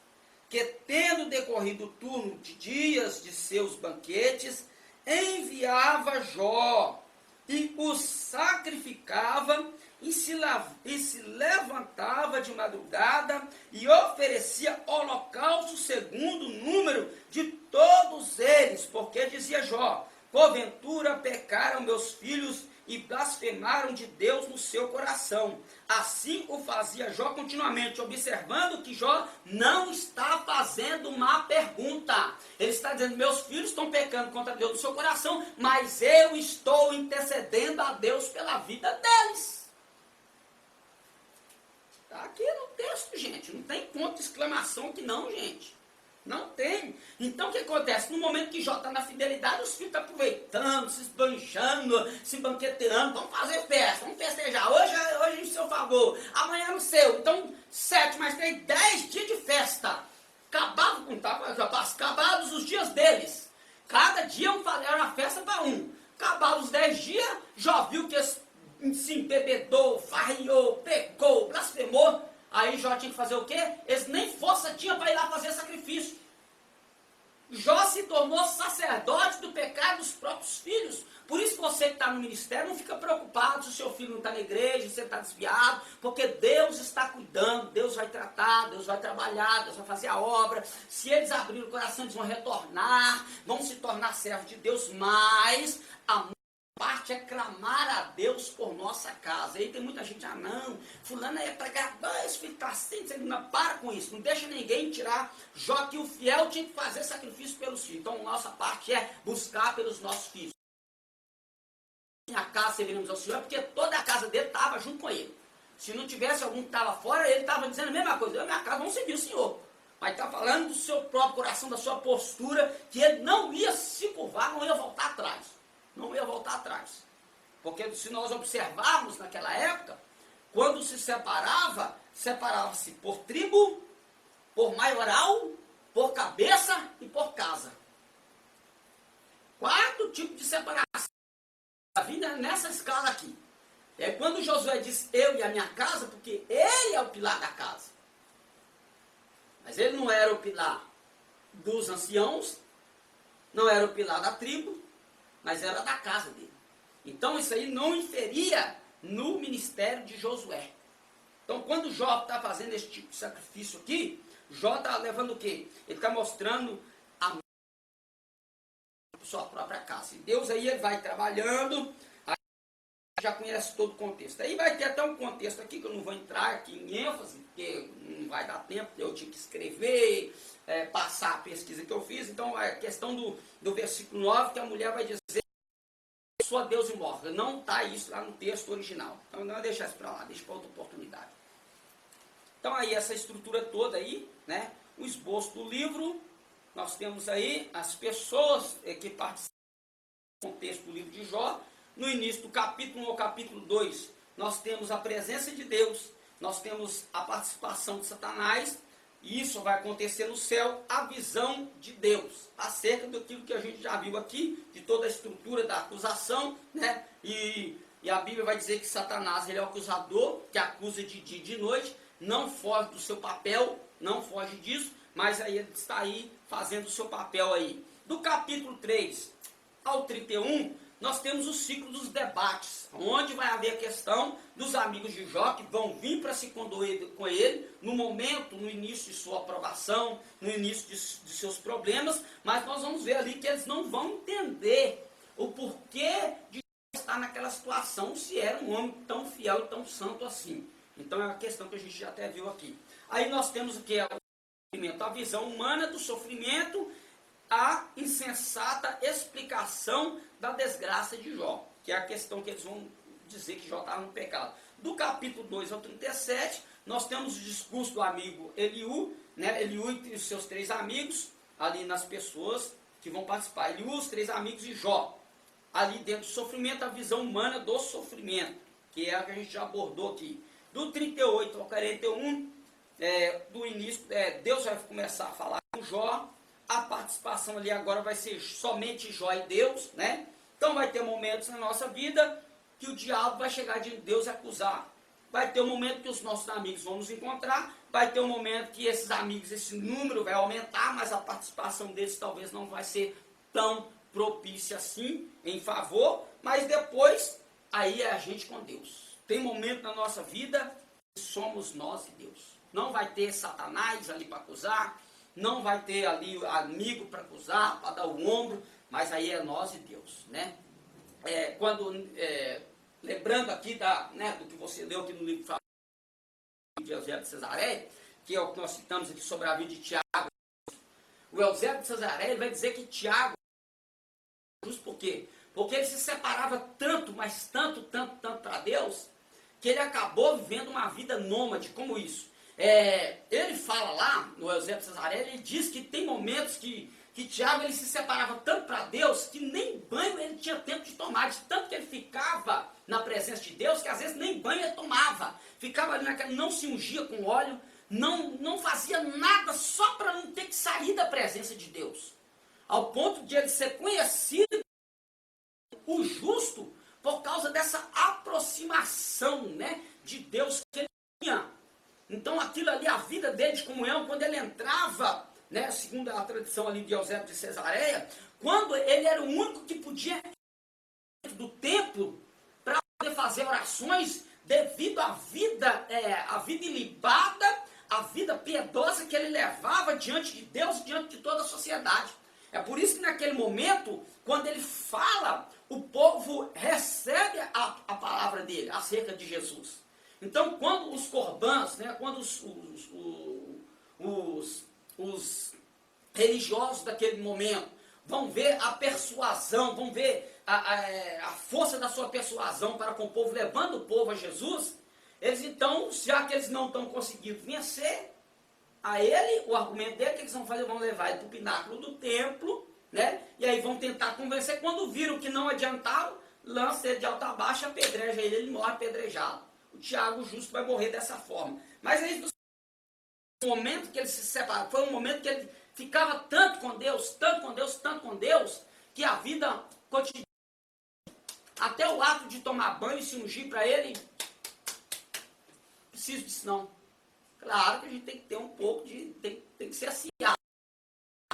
Speaker 1: que tendo decorrido o turno de dias de seus banquetes, enviava Jó e os sacrificava e se levantava de madrugada e oferecia holocausto segundo o número de todos eles, porque dizia Jó: porventura pecaram meus filhos e blasfemaram de Deus no seu coração. Assim o fazia Jó continuamente, observando que Jó não está fazendo uma pergunta. Ele está dizendo: meus filhos estão pecando contra Deus no seu coração, mas eu estou intercedendo a Deus pela vida deles. Está aqui no texto, gente. Não tem ponto de exclamação aqui não, gente. Não tem. Então o que acontece? No momento que Jó está na fidelidade, os filhos estão aproveitando, se esbanjando, se banqueteando. Vamos fazer festa, vamos festejar. Hoje em seu favor, amanhã no seu. Então, 7 mais 3, 10 dias de festa. Acabados os dias deles. Cada dia era uma festa para um. Acabados os 10 dias, Jó viu que se embebedou, farriou, pecou, blasfemou. Aí Jó tinha que fazer o quê? Eles nem força tinham para ir lá fazer sacrifício. Jó se tornou sacerdote do pecado dos próprios filhos. Por isso que você que está no ministério não fica preocupado se o seu filho não está na igreja, se ele está desviado, porque Deus está cuidando, Deus vai tratar, Deus vai trabalhar, Deus vai fazer a obra. Se eles abrirem o coração, eles vão retornar, vão se tornar servos de Deus, mas a parte é clamar a Deus por nossa casa. Aí tem muita gente: ah não, fulano é pregar, esse filho está assim, não, para com isso, não deixa ninguém tirar. Jó que o fiel tinha que fazer sacrifício pelos filhos. Então nossa parte é buscar pelos nossos filhos. A casa serviremos ao Senhor, porque toda a casa dele estava junto com ele. Se não tivesse algum que estava fora, ele estava dizendo a mesma coisa: eu e minha casa vamos servir o Senhor. Mas está falando do seu próprio coração, da sua postura, que ele não ia se curvar, não ia voltar atrás. Não ia voltar atrás. Porque se nós observarmos naquela época, quando se separava-se por tribo, por maioral, por cabeça e por casa. 4 tipos de separação. A vida é nessa escala aqui. É quando Josué diz eu e a minha casa, porque ele é o pilar da casa. Mas ele não era o pilar dos anciãos, não era o pilar da tribo, mas era da casa dele. Então isso aí não inferia no ministério de Josué. Então quando Jó está fazendo esse tipo de sacrifício aqui, Jó está levando o quê? Ele está mostrando a sua própria casa. E Deus aí ele vai trabalhando, aí já conhece todo o contexto. Aí vai ter até um contexto aqui que eu não vou entrar aqui em ênfase, porque não vai dar tempo, eu tinha que escrever, passar a pesquisa que eu fiz. Então a questão do versículo 9, que a mulher vai dizer sua Deus e morta. Não está isso lá no texto original. Então não deixa isso para lá, deixa para outra oportunidade. Então aí essa estrutura toda aí, né? O esboço do livro, nós temos aí as pessoas que participam do contexto do livro de Jó. No início do capítulo 1 ao capítulo 2, nós temos a presença de Deus, nós temos a participação de Satanás, e isso vai acontecer no céu, a visão de Deus, acerca daquilo que a gente já viu aqui, de toda a estrutura da acusação, né? E a Bíblia vai dizer que Satanás ele é o acusador, que acusa de dia e de noite, não foge do seu papel, não foge disso, mas aí ele está aí fazendo o seu papel aí. Do capítulo 3 ao 31, nós temos o ciclo dos debates, onde vai haver a questão dos amigos de Jó, que vão vir para se condoer com ele, no momento, no início de sua aprovação, no início de seus problemas, mas nós vamos ver ali que eles não vão entender o porquê de estar naquela situação, se era um homem tão fiel e tão santo assim. Então é uma questão que a gente já até viu aqui. Aí nós temos o que é o sofrimento, a visão humana do sofrimento, a insensata explicação da desgraça de Jó, que é a questão que eles vão dizer que Jó estava no pecado. Do capítulo 2 ao 37, nós temos o discurso do amigo Eliú, né? Eliú e os seus 3 amigos, ali nas pessoas que vão participar. Eliú, os 3 amigos de Jó. Ali dentro do sofrimento, a visão humana do sofrimento, que é a que a gente já abordou aqui. Do 38 ao 41, do início, Deus vai começar a falar com Jó. A participação ali agora vai ser somente Jó e Deus, né? Então vai ter momentos na nossa vida que o diabo vai chegar de Deus e acusar. Vai ter um momento que os nossos amigos vão nos encontrar, vai ter um momento que esses amigos, esse número vai aumentar, mas a participação deles talvez não vai ser tão propícia assim, em favor, mas depois, aí é a gente com Deus. Tem momento na nossa vida que somos nós e Deus. Não vai ter Satanás ali para acusar, não vai ter ali amigo para acusar, para dar o ombro, mas aí é nós e Deus, né? Lembrando aqui do que você leu aqui no livro de Eusébio de Cesareia, que é o que nós citamos aqui sobre a vida de Tiago. O Eusébio de Cesareia vai dizer que Tiago, justo por quê? Porque ele se separava tanto, mas tanto para Deus, que ele acabou vivendo uma vida nômade, como isso. Ele fala lá, no Eusébio de Cesareia, ele diz que tem momentos que Tiago ele se separava tanto para Deus, que nem banho ele tinha tempo de tomar, de tanto que ele ficava na presença de Deus, que às vezes nem banho ele tomava, ficava ali naquela, não se ungia com óleo, não fazia nada só para não ter que sair da presença de Deus, ao ponto de ele ser conhecido, o justo, por causa dessa aproximação, né, de Deus que ele tinha. Então aquilo ali, a vida dele de comunhão, quando ele entrava, né, segundo a tradição ali de Eusébio de Cesareia, quando ele era o único que podia dentro do templo para poder fazer orações, devido à vida ilibada, a vida piedosa que ele levava diante de Deus e diante de toda a sociedade. É por isso que naquele momento, quando ele fala, o povo recebe a palavra dele acerca de Jesus. Então, quando os corbãs, né, quando os religiosos daquele momento vão ver a persuasão, vão ver a força da sua persuasão para com o povo, levando o povo a Jesus, eles então, já que eles não estão conseguindo vencer a ele, o argumento dele, o que eles vão fazer? Vão levar ele para o pináculo do templo, né? E aí vão tentar convencer. Quando viram que não adiantaram, lança ele de alta a baixa, apedreja ele morre apedrejado. O Tiago justo vai morrer dessa forma. Mas aí, o momento que ele se separou, foi um momento que ele ficava tanto com Deus, que a vida cotidiana, até o ato de tomar banho e se ungir para ele, preciso disso não. Claro que a gente tem que ter um pouco de, tem que ser aciado,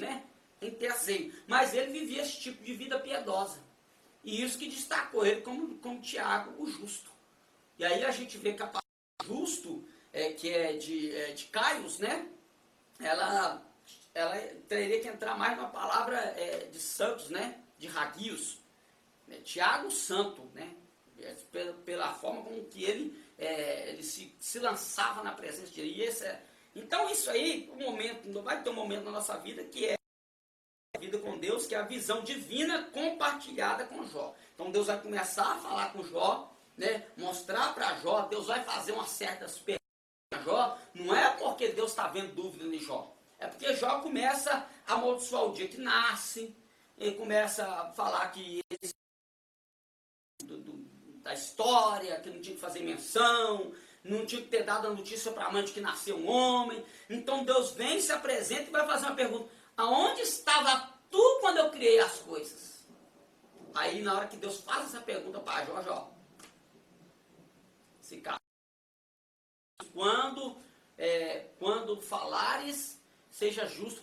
Speaker 1: né? Tem que ter passeio, mas ele vivia esse tipo de vida piedosa. E isso que destacou ele como Tiago, o justo. E aí a gente vê que a palavra justo, que é de Caios, né? Ela teria que entrar mais numa palavra de santos, né? De raguios. Tiago Santo, né? Pela forma como que ele se lançava na presença de Deus. Então isso aí, vai ter um momento na nossa vida que é a vida com Deus, que é a visão divina compartilhada com Jó. Então Deus vai começar a falar com Jó, né? Mostrar para Jó, Deus vai fazer umas certas perguntas para Jó, não é porque Deus está vendo dúvida em Jó, é porque Jó começa a amaldiçoar o dia que nasce, ele começa a falar que da história, que não tinha que fazer menção, não tinha que ter dado a notícia para a mãe de que nasceu um homem. Então Deus vem, se apresenta e vai fazer uma pergunta: aonde estava tu quando eu criei as coisas? Aí na hora que Deus faz essa pergunta para Jó, se cala. Quando falares, seja justo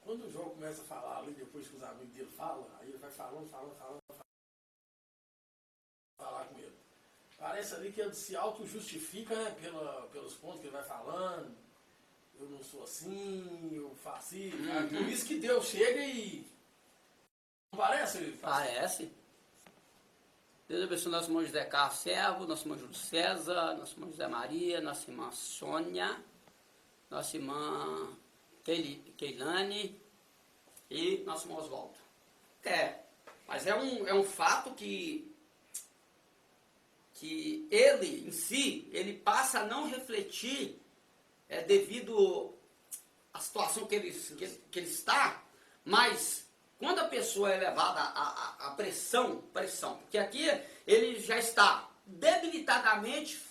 Speaker 2: Quando o Jó começa a falar ali, depois que os amigos dele falam, aí ele vai falando, falar com ele. Parece ali que ele se auto-justifica, né, pelos pontos que ele vai falando. Eu não sou assim, eu faço isso. É por isso que Deus chega e... Não parece?
Speaker 1: Parece. Deus abençoe nosso irmão José Carlos Servo, nosso irmão Júlio César, nosso irmão José Maria, nossa irmã Sônia, nossa irmã Keilane e nosso irmão Oswaldo. Mas é um fato que ele, em si, ele passa a não refletir devido à situação que ele está, mas quando a pessoa é levada à pressão, porque aqui ele já está debilitadamente,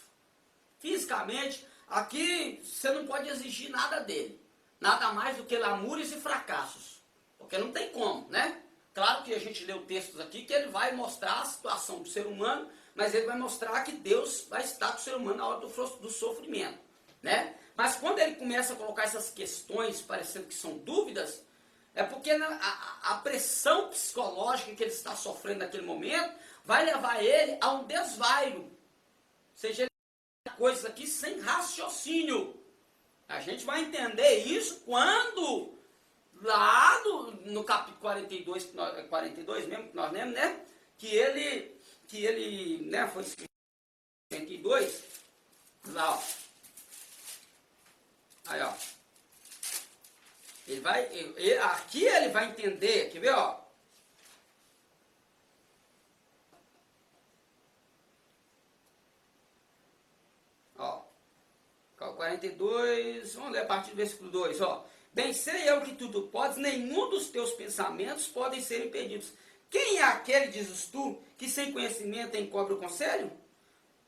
Speaker 1: fisicamente, aqui você não pode exigir nada dele, nada mais do que lamúrias e fracassos, porque não tem como, né? Claro que a gente leu textos aqui que ele vai mostrar a situação do ser humano, mas ele vai mostrar que Deus vai estar com o ser humano na hora do sofrimento, né? Mas quando ele começa a colocar essas questões parecendo que são dúvidas, é porque a pressão psicológica que ele está sofrendo naquele momento vai levar ele a um desvairo. Ou seja, ele coisas aqui sem raciocínio. A gente vai entender isso quando, lá no capítulo 42 mesmo, que nós lemos, né? Que ele né, foi escrito em 42, lá, ó. Aí, ó. Aqui ele vai entender, quer ver, ó? Ó, 42, vamos ler a partir do versículo 2, ó. Bem sei eu que tudo podes, nenhum dos teus pensamentos podem ser impedidos. Quem é aquele, dizes tu, que sem conhecimento encobre o conselho?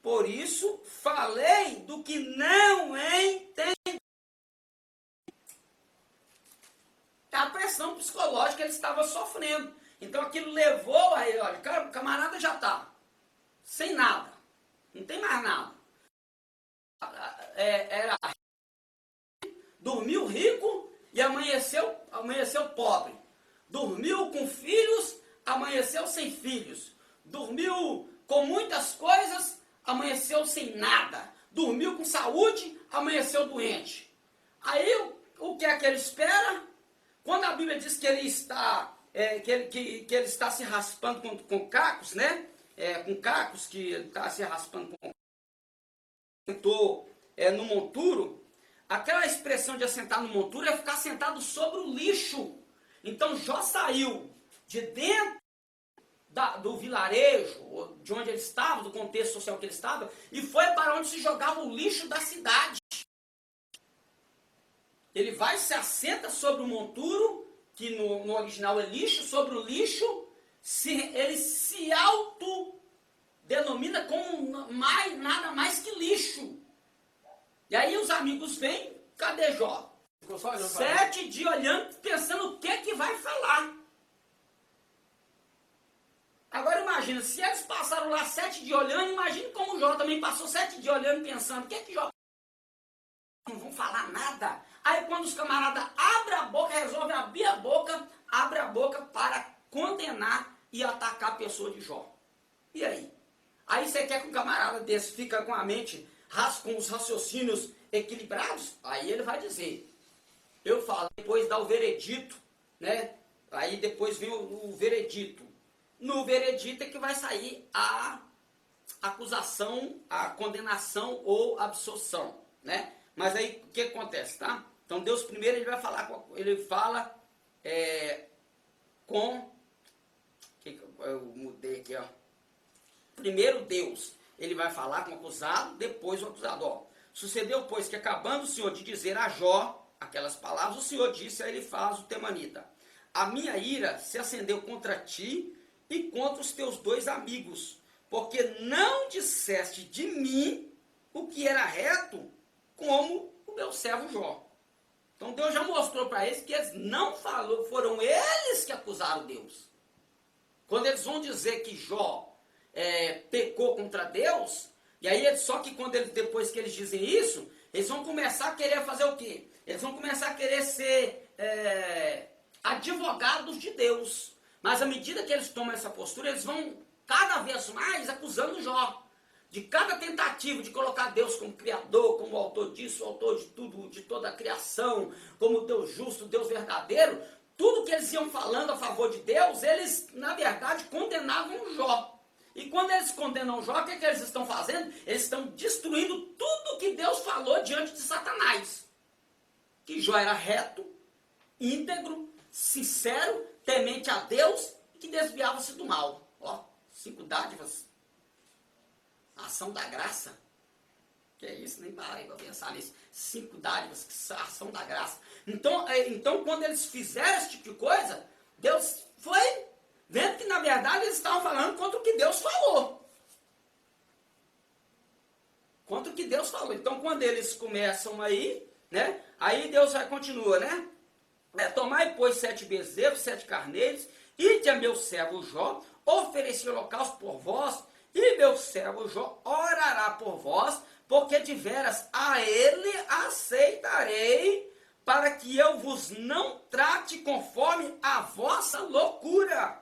Speaker 1: Por isso falei do que não entendi. A pressão psicológica ele estava sofrendo. Então aquilo levou a ele, olha, o camarada já está sem nada, não tem mais nada. Dormiu rico e amanheceu pobre. Dormiu com filhos, amanheceu sem filhos. Dormiu com muitas coisas, amanheceu sem nada. Dormiu com saúde, amanheceu doente. Aí o que é que ele espera? Quando a Bíblia diz que ele está, que ele está se raspando com cacos, né? Com cacos, que ele está se raspando no monturo, aquela expressão de assentar no monturo é ficar sentado sobre o lixo. Então Jó saiu de dentro do vilarejo, de onde ele estava, do contexto social que ele estava, e foi para onde se jogava o lixo da cidade. Ele vai, se assenta sobre o monturo, que no original é lixo, sobre o lixo, ele se autodenomina como nada mais que lixo. E aí os amigos vêm, cadê Jó? 7 dias olhando, pensando o que vai falar. Agora imagina, se eles passaram lá 7 dias olhando, imagine como Jó também passou 7 dias olhando, pensando, o que Jó não vão falar nada. Aí quando os camaradas abrem a boca, resolvem abrir a boca, abre a boca para condenar e atacar a pessoa de Jó. E aí? Aí você quer que um camarada desse fica com a mente, com os raciocínios equilibrados? Aí ele vai dizer, eu falo, depois dá o veredito, né? Aí depois vem o veredito. No veredito é que vai sair a acusação, a condenação ou absolução, né? Mas aí o que acontece, tá? Então Deus primeiro ele vai falar, ele fala com, eu mudei aqui, ó. Primeiro Deus, ele vai falar com o acusado, depois o acusado, ó. Sucedeu, pois, que acabando o Senhor de dizer a Jó aquelas palavras, o Senhor disse a ele faz o temanita, a minha ira se acendeu contra ti e contra os teus dois amigos, porque não disseste de mim o que era reto, como o meu servo Jó. Então Deus já mostrou para eles que eles não falou, foram eles que acusaram Deus. Quando eles vão dizer que Jó pecou contra Deus, e aí só que depois que eles dizem isso, eles vão começar a querer fazer o quê? Eles vão começar a querer ser advogados de Deus. Mas à medida que eles tomam essa postura, eles vão cada vez mais acusando Jó. De cada tentativa de colocar Deus como criador, como autor disso, autor de tudo, de toda a criação, como Deus justo, Deus verdadeiro, tudo que eles iam falando a favor de Deus, eles, na verdade, condenavam Jó. E quando eles condenam Jó, o que eles estão fazendo? Eles estão destruindo tudo que Deus falou diante de Satanás. Que Jó era reto, íntegro, sincero, temente a Deus e que desviava-se do mal. Ó, 5 dádivas. A ação da graça. Que é isso? Nem parei para pensar nisso. 5 dádivas, que a ação da graça. Então, quando eles fizeram esse tipo de coisa, Deus foi vendo que, na verdade, eles estavam falando contra o que Deus falou. Contra o que Deus falou. Então, quando eles começam aí, né? Aí Deus vai continua, né? Tomai, pois, 7 bezerros, 7 carneiros, ide a meu servo Jó, ofereci holocausto por vós, e meu servo Jó orará por vós, porque de veras a ele aceitarei, para que eu vos não trate conforme a vossa loucura.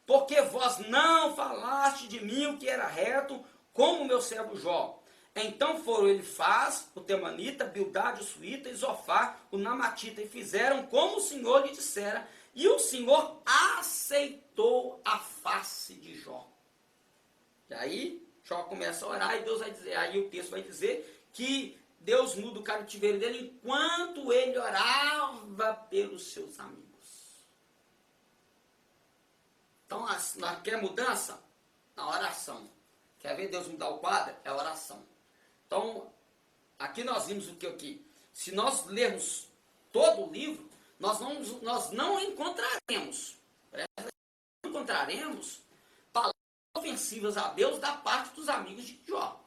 Speaker 1: Porque vós não falaste de mim o que era reto, como meu servo Jó. Então foram Elifaz, o temanita, Bildade, o suíta, e Zofar, o namatita, e fizeram como o Senhor lhe dissera, e o Senhor aceitou a face de Jó. E aí, Jó começa a orar, e Deus vai dizer, aí o texto vai dizer que Deus muda o cativeiro dele enquanto ele orava pelos seus amigos. Então, quer mudança? Na oração. Quer ver Deus mudar o quadro? É a oração. Então, aqui nós vimos o que aqui? Se nós lermos todo o livro, nós não encontraremos palavras ofensivas a Deus da parte dos amigos de Jó.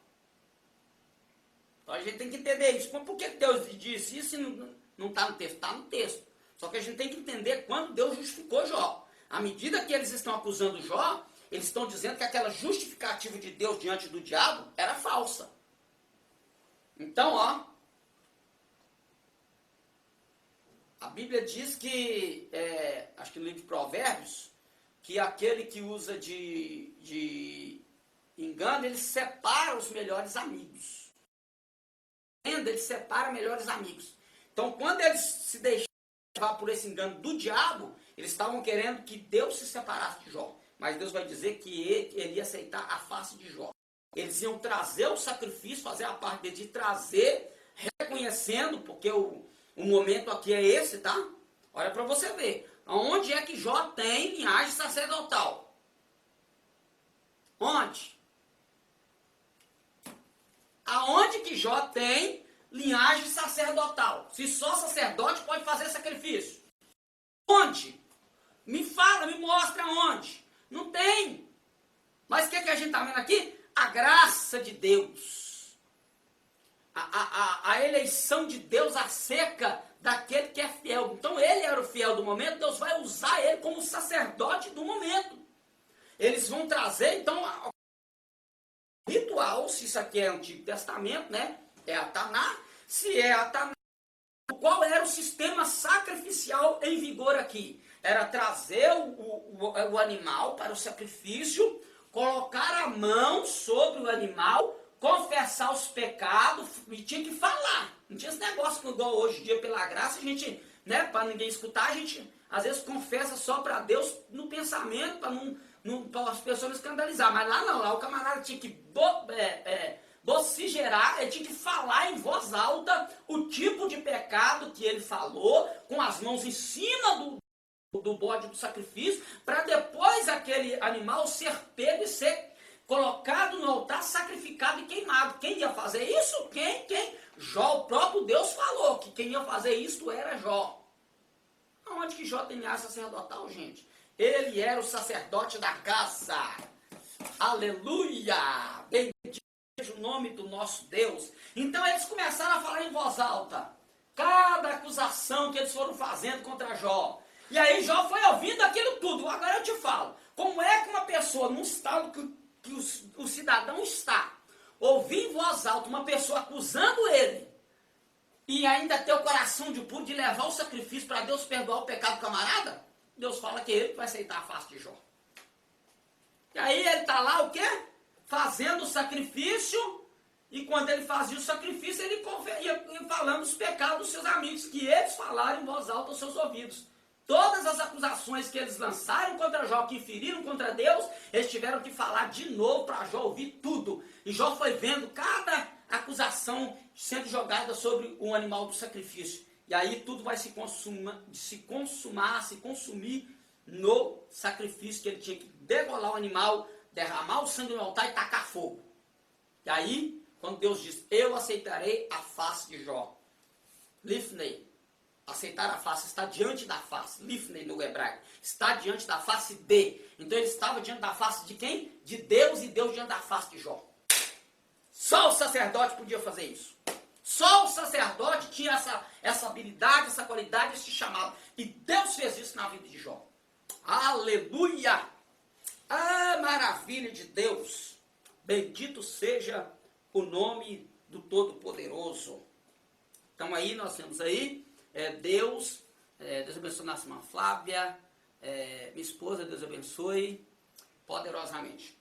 Speaker 1: Então a gente tem que entender isso. Por que Deus disse isso e não está no texto? Está no texto. Só que a gente tem que entender quando Deus justificou Jó. À medida que eles estão acusando Jó, eles estão dizendo que aquela justificativa de Deus diante do diabo era falsa. Então, ó, a Bíblia diz que, acho que no livro de Provérbios, que aquele que usa de engano, ele separa os melhores amigos. Ele separa melhores amigos. Então, quando eles se deixaram levar por esse engano do diabo, eles estavam querendo que Deus se separasse de Jó. Mas Deus vai dizer que ele ia aceitar a face de Jó. Eles iam trazer o sacrifício, fazer a parte deles de trazer, reconhecendo, porque o momento aqui é esse, tá? Olha para você ver. Onde é que Jó tem linhagem sacerdotal? Onde? Aonde que Jó tem linhagem sacerdotal? Se só sacerdote pode fazer sacrifício. Onde? Me fala, me mostra onde. Não tem. Mas o que a gente está vendo aqui? A graça de Deus. A eleição de Deus acerca daquele que é fiel. Então ele era o fiel do momento, Deus vai usar ele como sacerdote do momento. Eles vão trazer, então, ritual, se isso aqui é Antigo Testamento, né? É a Taná. Se é Atanás, qual era o sistema sacrificial em vigor aqui? Era trazer o animal para o sacrifício, colocar a mão sobre o animal, confessar os pecados, e tinha que falar. Não tinha esse negócio que igual hoje em dia, pela graça, a gente, né, para ninguém escutar, a gente às vezes confessa só para Deus no pensamento, para as pessoas não escandalizar. Mas lá não, lá o camarada tinha que vociferar, ele tinha que falar em voz alta o tipo de pecado que ele falou, com as mãos em cima do bode do sacrifício, para depois aquele animal ser pego e ser colocado no altar, sacrificado e queimado. Quem ia fazer isso? Quem? Jó, o próprio Deus falou que quem ia fazer isso era Jó. Aonde que Jó tem ar sacerdotal, gente? Ele era o sacerdote da casa. Aleluia! Bendito seja o nome do nosso Deus. Então eles começaram a falar em voz alta cada acusação que eles foram fazendo contra Jó. E aí Jó foi ouvindo aquilo tudo. Agora eu te falo, como é que uma pessoa, num estado que o cidadão está, ouvir em voz alta uma pessoa acusando ele, e ainda ter o coração de puro de levar o sacrifício para Deus perdoar o pecado do camarada? Deus fala que ele vai aceitar a face de Jó. E aí ele está lá o quê? Fazendo o sacrifício, e quando ele fazia o sacrifício, ele ia falando os pecados dos seus amigos, que eles falaram em voz alta aos seus ouvidos. Todas as acusações que eles lançaram contra Jó, que feriram contra Deus, eles tiveram que falar de novo para Jó ouvir tudo. E Jó foi vendo cada acusação sendo jogada sobre o animal do sacrifício. E aí tudo vai se consumir no sacrifício, que ele tinha que degolar o animal, derramar o sangue no altar e tacar fogo. E aí, quando Deus diz, eu aceitarei a face de Jó. Lifnei. Aceitar a face, está diante da face. Lifnei no hebraico. Está diante da face de. Então ele estava diante da face de quem? De Deus, e Deus diante da face de Jó. Só o sacerdote podia fazer isso. Só o sacerdote tinha essa habilidade, essa qualidade, esse chamado. E Deus fez isso na vida de Jó. Aleluia! Ah, maravilha de Deus! Bendito seja o nome do Todo-Poderoso. Então aí nós temos aí Deus abençoe nossa irmã Flávia, minha esposa, Deus abençoe poderosamente.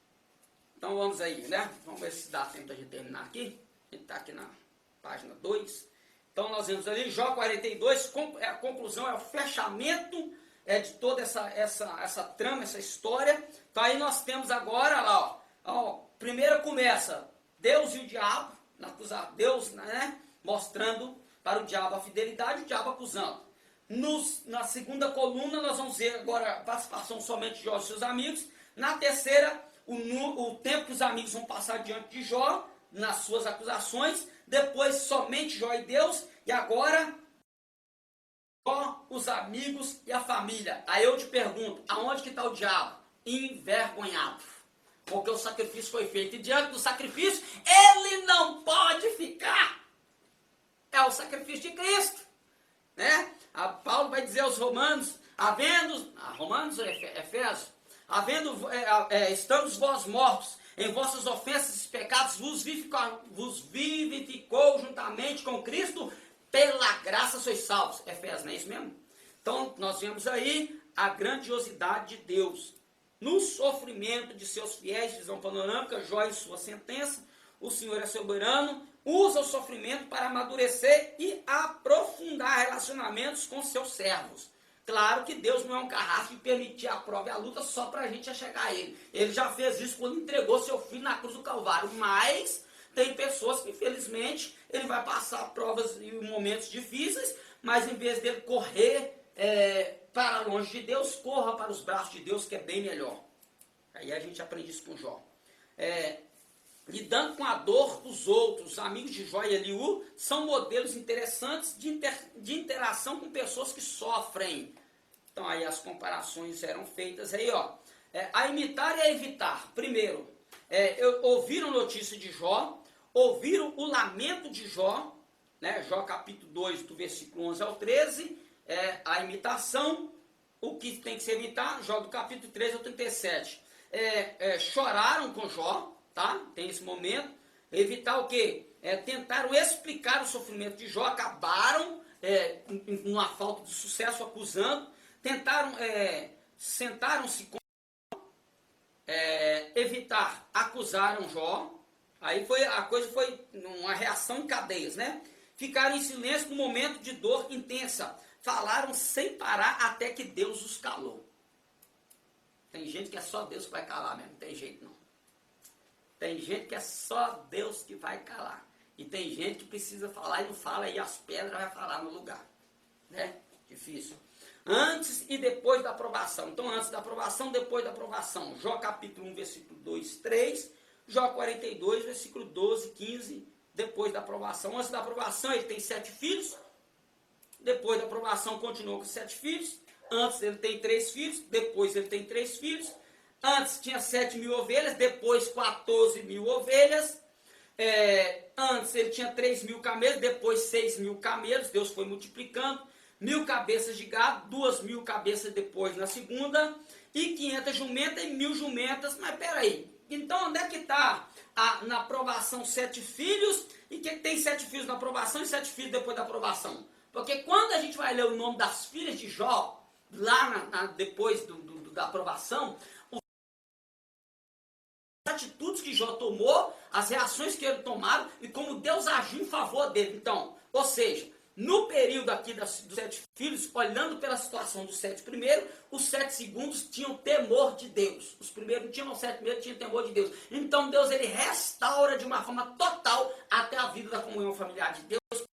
Speaker 1: Então vamos aí, né? Vamos ver se dá tempo de terminar aqui. A gente está aqui na página 2. Então nós vemos ali, Jó 42, a conclusão, é o fechamento de toda essa trama, essa história. Então aí nós temos agora, lá, ó, primeiro começa Deus e o diabo, Deus, né, mostrando para o diabo a fidelidade, o diabo acusando. Na segunda coluna nós vamos ver agora a participação somente de Jó e seus amigos. Na terceira, o tempo que os amigos vão passar diante de Jó, nas suas acusações. Depois somente Jó e Deus. E agora, Jó, os amigos e a família. Aí eu te pergunto, aonde que está o diabo? Envergonhado. Porque o sacrifício foi feito. E diante do sacrifício, ele não pode ficar. É o sacrifício de Cristo, né? Paulo vai dizer aos Romanos, Romanos ou Efésios, estamos vós mortos em vossas ofensas e pecados, vos vivificou juntamente com Cristo, pela graça sois salvos. Efésios, não é isso mesmo? Então nós vemos aí a grandiosidade de Deus no sofrimento de seus fiéis. Visão panorâmica, Jó em sua sentença. O Senhor é soberano, usa o sofrimento para amadurecer e aprofundar relacionamentos com seus servos. Claro que Deus não é um carrasco de permitir a prova e a luta só para a gente chegar a Ele. Ele já fez isso quando entregou seu filho na cruz do Calvário. Mas tem pessoas que, infelizmente, ele vai passar provas e momentos difíceis, mas em vez dele correr para longe de Deus, corra para os braços de Deus, que é bem melhor. Aí a gente aprende isso com Jó. Lidando com a dor dos outros, os amigos de Jó e Eliú são modelos interessantes de interação com pessoas que sofrem. Então aí as comparações eram feitas aí, ó. A imitar e a evitar. Primeiro, ouviram notícia de Jó, ouviram o lamento de Jó, né? Jó capítulo 2, do versículo 11 ao 13, a imitação, o que tem que se evitar, Jó do capítulo 13 ao 37. Choraram com Jó, tá? Tem esse momento. Evitar o quê? tentaram explicar o sofrimento de Jó, acabaram numa falta de sucesso acusando, sentaram-se com evitar, acusaram Jó, aí a coisa foi uma reação em cadeias, né? Ficaram em silêncio no momento de dor intensa, falaram sem parar até que Deus os calou. Tem gente que é só Deus que vai calar mesmo, não tem jeito não. Tem gente que é só Deus que vai calar. E tem gente que precisa falar e não fala, e as pedras vai falar no lugar. Né? Difícil. Antes e depois da aprovação. Então, antes da aprovação, depois da aprovação. Jó capítulo 1, versículo 2, 3. Jó 42, versículo 12, 15. Depois da aprovação. Antes da aprovação, ele tem 7 filhos. Depois da aprovação, continuou com 7 filhos. Antes ele tem 3 filhos. Depois ele tem 3 filhos. Antes tinha 7.000 ovelhas. Depois 14.000 ovelhas. Antes ele tinha 3.000 camelos. Depois 6.000 camelos. Deus foi multiplicando. 1.000 cabeças de gado, 2.000 cabeças depois na segunda, e 500 jumentas e 1.000 jumentas. Mas peraí, então onde é que está na aprovação 7 filhos, e que tem 7 filhos na aprovação e 7 filhos depois da aprovação? Porque quando a gente vai ler o nome das filhas de Jó, lá depois da aprovação, as atitudes que Jó tomou, as reações que ele tomaram, e como Deus agiu em favor dele. Então, ou seja, no período aqui dos 7 filhos, olhando pela situação dos 7 primeiros, os 7 segundos tinham temor de Deus. Os primeiros não tinham, os 7 primeiros tinham temor de Deus. Então Deus, ele restaura de uma forma total até a vida da comunhão familiar de Deus,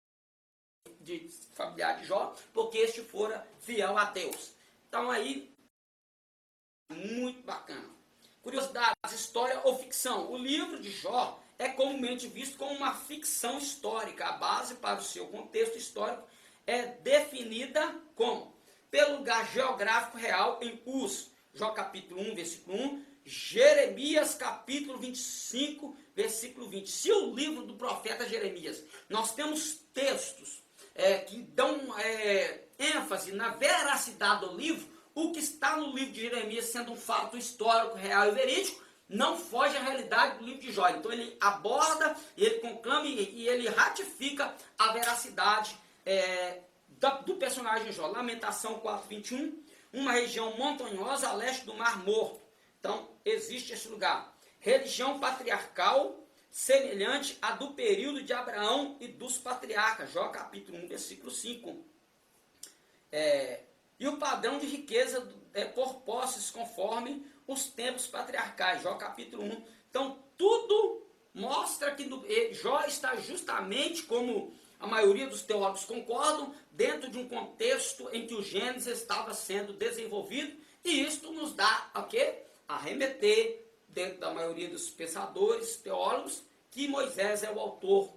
Speaker 1: de familiar de Jó, porque este fora fiel a Deus. Então aí, muito bacana. Curiosidades, história ou ficção. O livro de Jó é comumente visto como uma ficção histórica. A base para o seu contexto histórico é definida como pelo lugar geográfico real em Uz, Jó capítulo 1, versículo 1, Jeremias capítulo 25, versículo 20. Se o livro do profeta Jeremias, nós temos textos que dão ênfase na veracidade do livro, o que está no livro de Jeremias sendo um fato histórico, real e verídico, não foge à realidade do livro de Jó. Então ele aborda, ele conclama e ele ratifica a veracidade do personagem Jó. Lamentação 4:21, uma região montanhosa a leste do Mar Morto. Então existe esse lugar. Religião patriarcal semelhante à do período de Abraão e dos patriarcas. Jó capítulo 1, versículo 5. E o padrão de riqueza por posses conforme os tempos patriarcais, Jó capítulo 1. Então, tudo mostra que Jó está justamente, como a maioria dos teólogos concordam, dentro de um contexto em que o Gênesis estava sendo desenvolvido, e isto nos dá a remeter, dentro da maioria dos pensadores, teólogos, que Moisés é o autor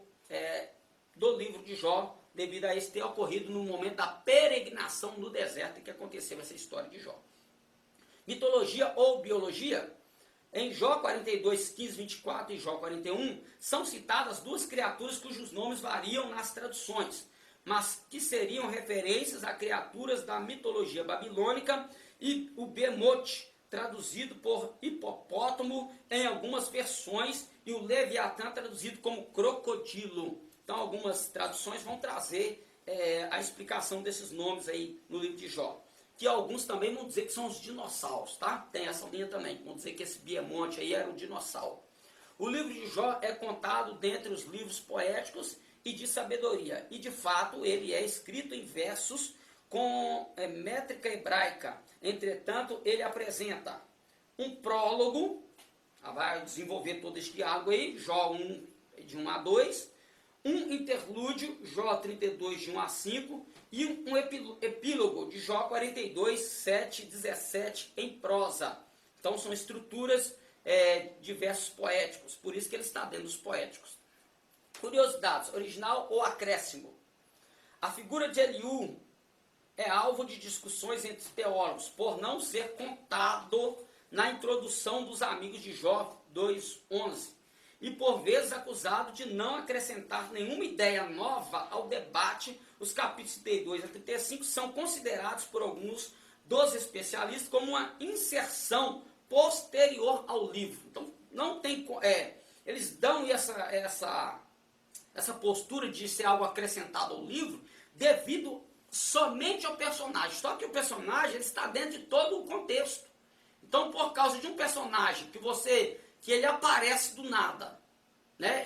Speaker 1: do livro de Jó, devido a isso ter ocorrido no momento da peregrinação no deserto em que aconteceu essa história de Jó. Mitologia ou biologia, em Jó 42, 15, 24 e Jó 41, são citadas 2 criaturas cujos nomes variam nas traduções, mas que seriam referências a criaturas da mitologia babilônica, e o Behemoth, traduzido por hipopótamo em algumas versões, e o Leviatã, traduzido como crocodilo. Então, algumas traduções vão trazer a explicação desses nomes aí no livro de Jó. Que alguns também vão dizer que são os dinossauros, tá? Tem essa linha também, vão dizer que esse Behemoth aí era um dinossauro. O livro de Jó é contado dentre os livros poéticos e de sabedoria. E, de fato, ele é escrito em versos com métrica hebraica. Entretanto, ele apresenta um prólogo, vai desenvolver todo este diálogo aí, Jó 1, de 1 a 2, um interlúdio, Jó 32, de 1 a 5, e um epílogo de Jó 42, 7 e 17 em prosa. Então são estruturas de versos poéticos, por isso que ele está dentro dos poéticos. Curiosidades, original ou acréscimo. A figura de Eliú é alvo de discussões entre teólogos, por não ser contado na introdução dos amigos de Jó 2:11. E por vezes acusado de não acrescentar nenhuma ideia nova ao debate. Os capítulos 32 a 35 são considerados por alguns dos especialistas como uma inserção posterior ao livro. Então, não tem, eles dão essa postura de ser algo acrescentado ao livro, devido somente ao personagem. Só que o personagem ele está dentro de todo o contexto. Então, por causa de um personagem que ele aparece do nada, né?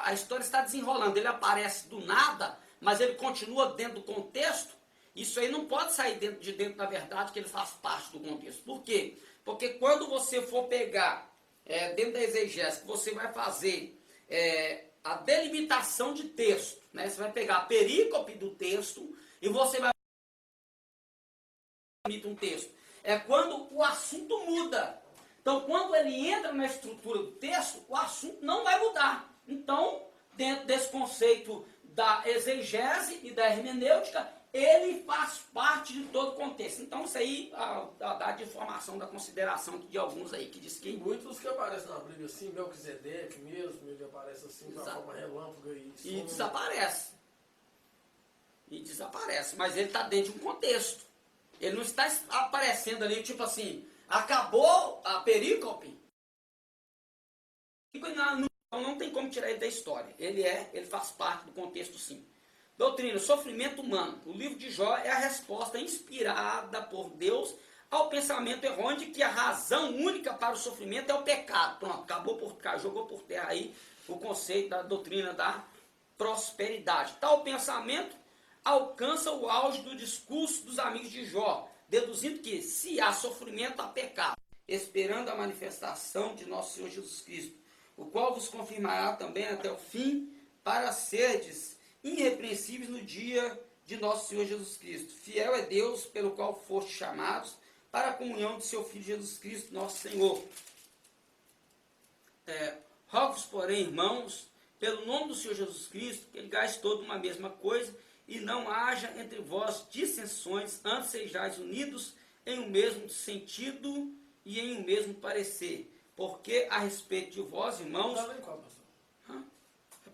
Speaker 1: A história está desenrolando, ele aparece do nada, mas ele continua dentro do contexto. Isso aí não pode sair de dentro da verdade, que ele faz parte do contexto. Por quê? Porque quando você for pegar, dentro da exegese, que você vai fazer a delimitação de texto, né? Você vai pegar a perícope do texto e você vai delimitar um texto. É quando o assunto muda. Então, quando ele entra na estrutura do texto, o assunto não vai mudar. Então, dentro desse conceito da exegese e da hermenêutica, ele faz parte de todo o contexto. Então, isso aí dá de informação da consideração de alguns aí, que diz que...
Speaker 2: Muitos que aparecem na Bíblia assim, Melquisedeque mesmo, ele aparece assim, de uma forma relâmpago
Speaker 1: e desaparece. E desaparece. Mas ele está dentro de um contexto. Ele não está aparecendo ali, tipo assim, acabou a perícope. Então não tem como tirar ele da história. Ele faz parte do contexto, sim. Doutrina, sofrimento humano. O livro de Jó é a resposta inspirada por Deus ao pensamento errôneo de que a razão única para o sofrimento é o pecado. Pronto, jogou por terra aí o conceito da doutrina da prosperidade. Tal pensamento alcança o auge do discurso dos amigos de Jó, deduzindo que se há sofrimento, há pecado, esperando a manifestação de nosso Senhor Jesus Cristo, o qual vos confirmará também até o fim, para serdes irrepreensíveis no dia de nosso Senhor Jesus Cristo. Fiel é Deus, pelo qual foste chamados para a comunhão de seu Filho Jesus Cristo, nosso Senhor. Rogo-vos, porém, irmãos, pelo nome do Senhor Jesus Cristo, que ele gaste toda uma mesma coisa, e não haja entre vós dissensões, antes sejais unidos em um mesmo sentido e em um mesmo parecer. Porque a respeito de vós, irmãos... É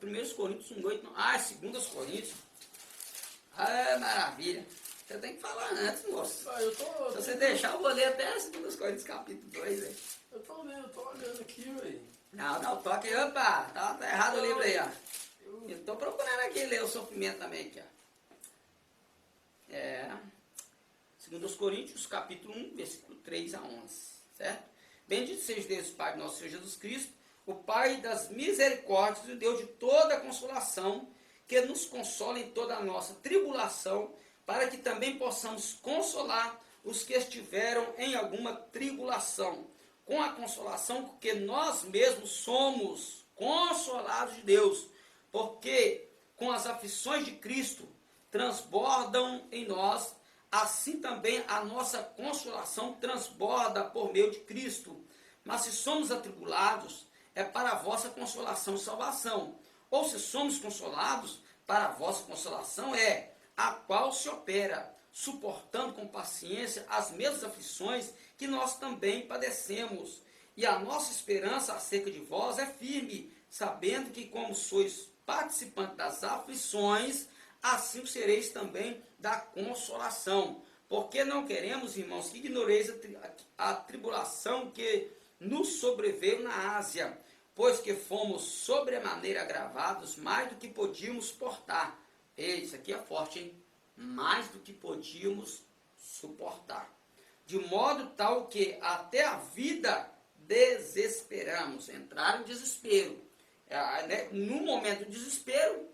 Speaker 1: 1 Coríntios 1,8, não. Ah, é 2 Coríntios. Ah, maravilha. Você tem que falar antes, moço. Se você deixar, eu vou ler até 2 Coríntios capítulo 2, velho.
Speaker 2: Eu tô olhando aqui, velho.
Speaker 1: Não, toque, opa, tá errado o livro aí, ó. Eu tô procurando aqui ler o sofrimento também, aqui, ó. 2 Coríntios, capítulo 1, versículo 3 a 11, certo? Bendito seja Deus, Pai de nosso Senhor Jesus Cristo, o Pai das misericórdias e o Deus de toda consolação, que nos consola em toda a nossa tribulação, para que também possamos consolar os que estiveram em alguma tribulação, com a consolação que nós mesmos somos consolados de Deus, porque com as aflições de Cristo transbordam em nós, assim também a nossa consolação transborda por meio de Cristo. Mas se somos atribulados, é para a vossa consolação e salvação. Ou se somos consolados, para a vossa consolação a qual se opera, suportando com paciência as mesmas aflições que nós também padecemos. E a nossa esperança acerca de vós é firme, sabendo que como sois participantes das aflições, assim sereis também da consolação. Porque não queremos, irmãos, que ignoreis a tribulação que nos sobreveio na Ásia, pois que fomos sobremaneira agravados, mais do que podíamos suportar. Isso aqui é forte, hein? Mais do que podíamos suportar. De modo tal que até a vida desesperamos. Entrar em desespero. No momento do desespero,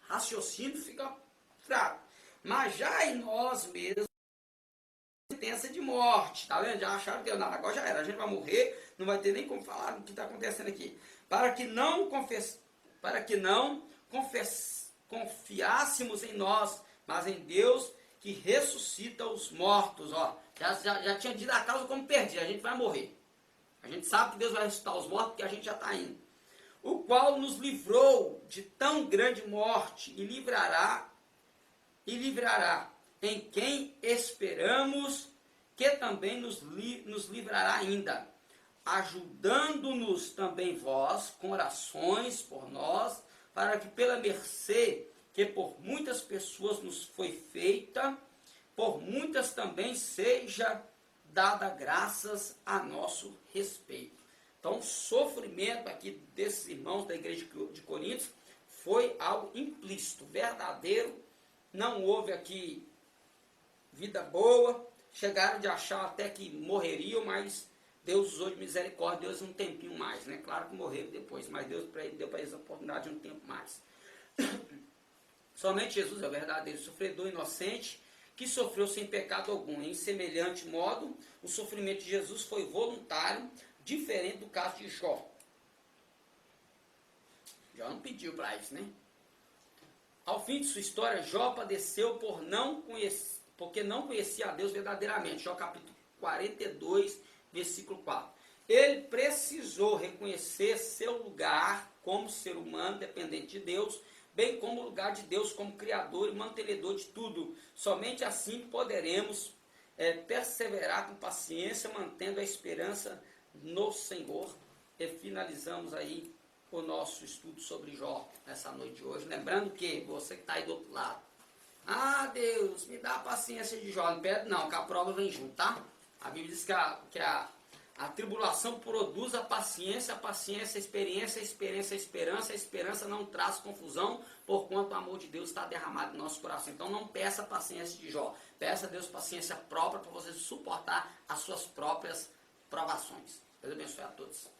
Speaker 1: raciocínio fica fraco. Mas já em nós mesmos, sentença de morte, tá vendo? Já acharam que agora já era, a gente vai morrer, não vai ter nem como falar do que está acontecendo aqui. Para que não confiássemos em nós, mas em Deus que ressuscita os mortos. Ó, já tinha dito a causa como perdi, a gente vai morrer. A gente sabe que Deus vai ressuscitar os mortos porque a gente já está indo. O qual nos livrou de tão grande morte e livrará em quem esperamos, que também nos livrará ainda, ajudando-nos também vós com orações por nós, para que pela mercê que por muitas pessoas nos foi feita, por muitas também seja dada graças a nosso respeito. Então, o sofrimento aqui desses irmãos da igreja de Coríntios foi algo implícito, verdadeiro. Não houve aqui vida boa. Chegaram de achar até que morreriam, mas Deus usou de misericórdia, Deus um tempinho mais, né? Claro que morreram depois, mas Deus deu para eles a oportunidade de um tempo mais. Somente Jesus é o verdadeiro sofredor inocente, que sofreu sem pecado algum. Em semelhante modo, o sofrimento de Jesus foi voluntário, diferente do caso de Jó. Jó não pediu para isso, né? Ao fim de sua história, Jó padeceu porque não conhecia a Deus verdadeiramente. Jó capítulo 42, versículo 4. Ele precisou reconhecer seu lugar como ser humano dependente de Deus, bem como o lugar de Deus como Criador e mantenedor de tudo. Somente assim poderemos perseverar com paciência, mantendo a esperança no Senhor. E finalizamos aí o nosso estudo sobre Jó nessa noite de hoje. Lembrando que você que está aí do outro lado, Deus, me dá a paciência de Jó. Não pede não, que a prova vem junto, tá? A Bíblia diz que a tribulação produz a paciência a experiência, a experiência, a esperança. A esperança não traz confusão, porquanto o amor de Deus está derramado no nosso coração. Então não peça a paciência de Jó. Peça a Deus paciência própria para você suportar as suas próprias provações. Deus abençoe a todos.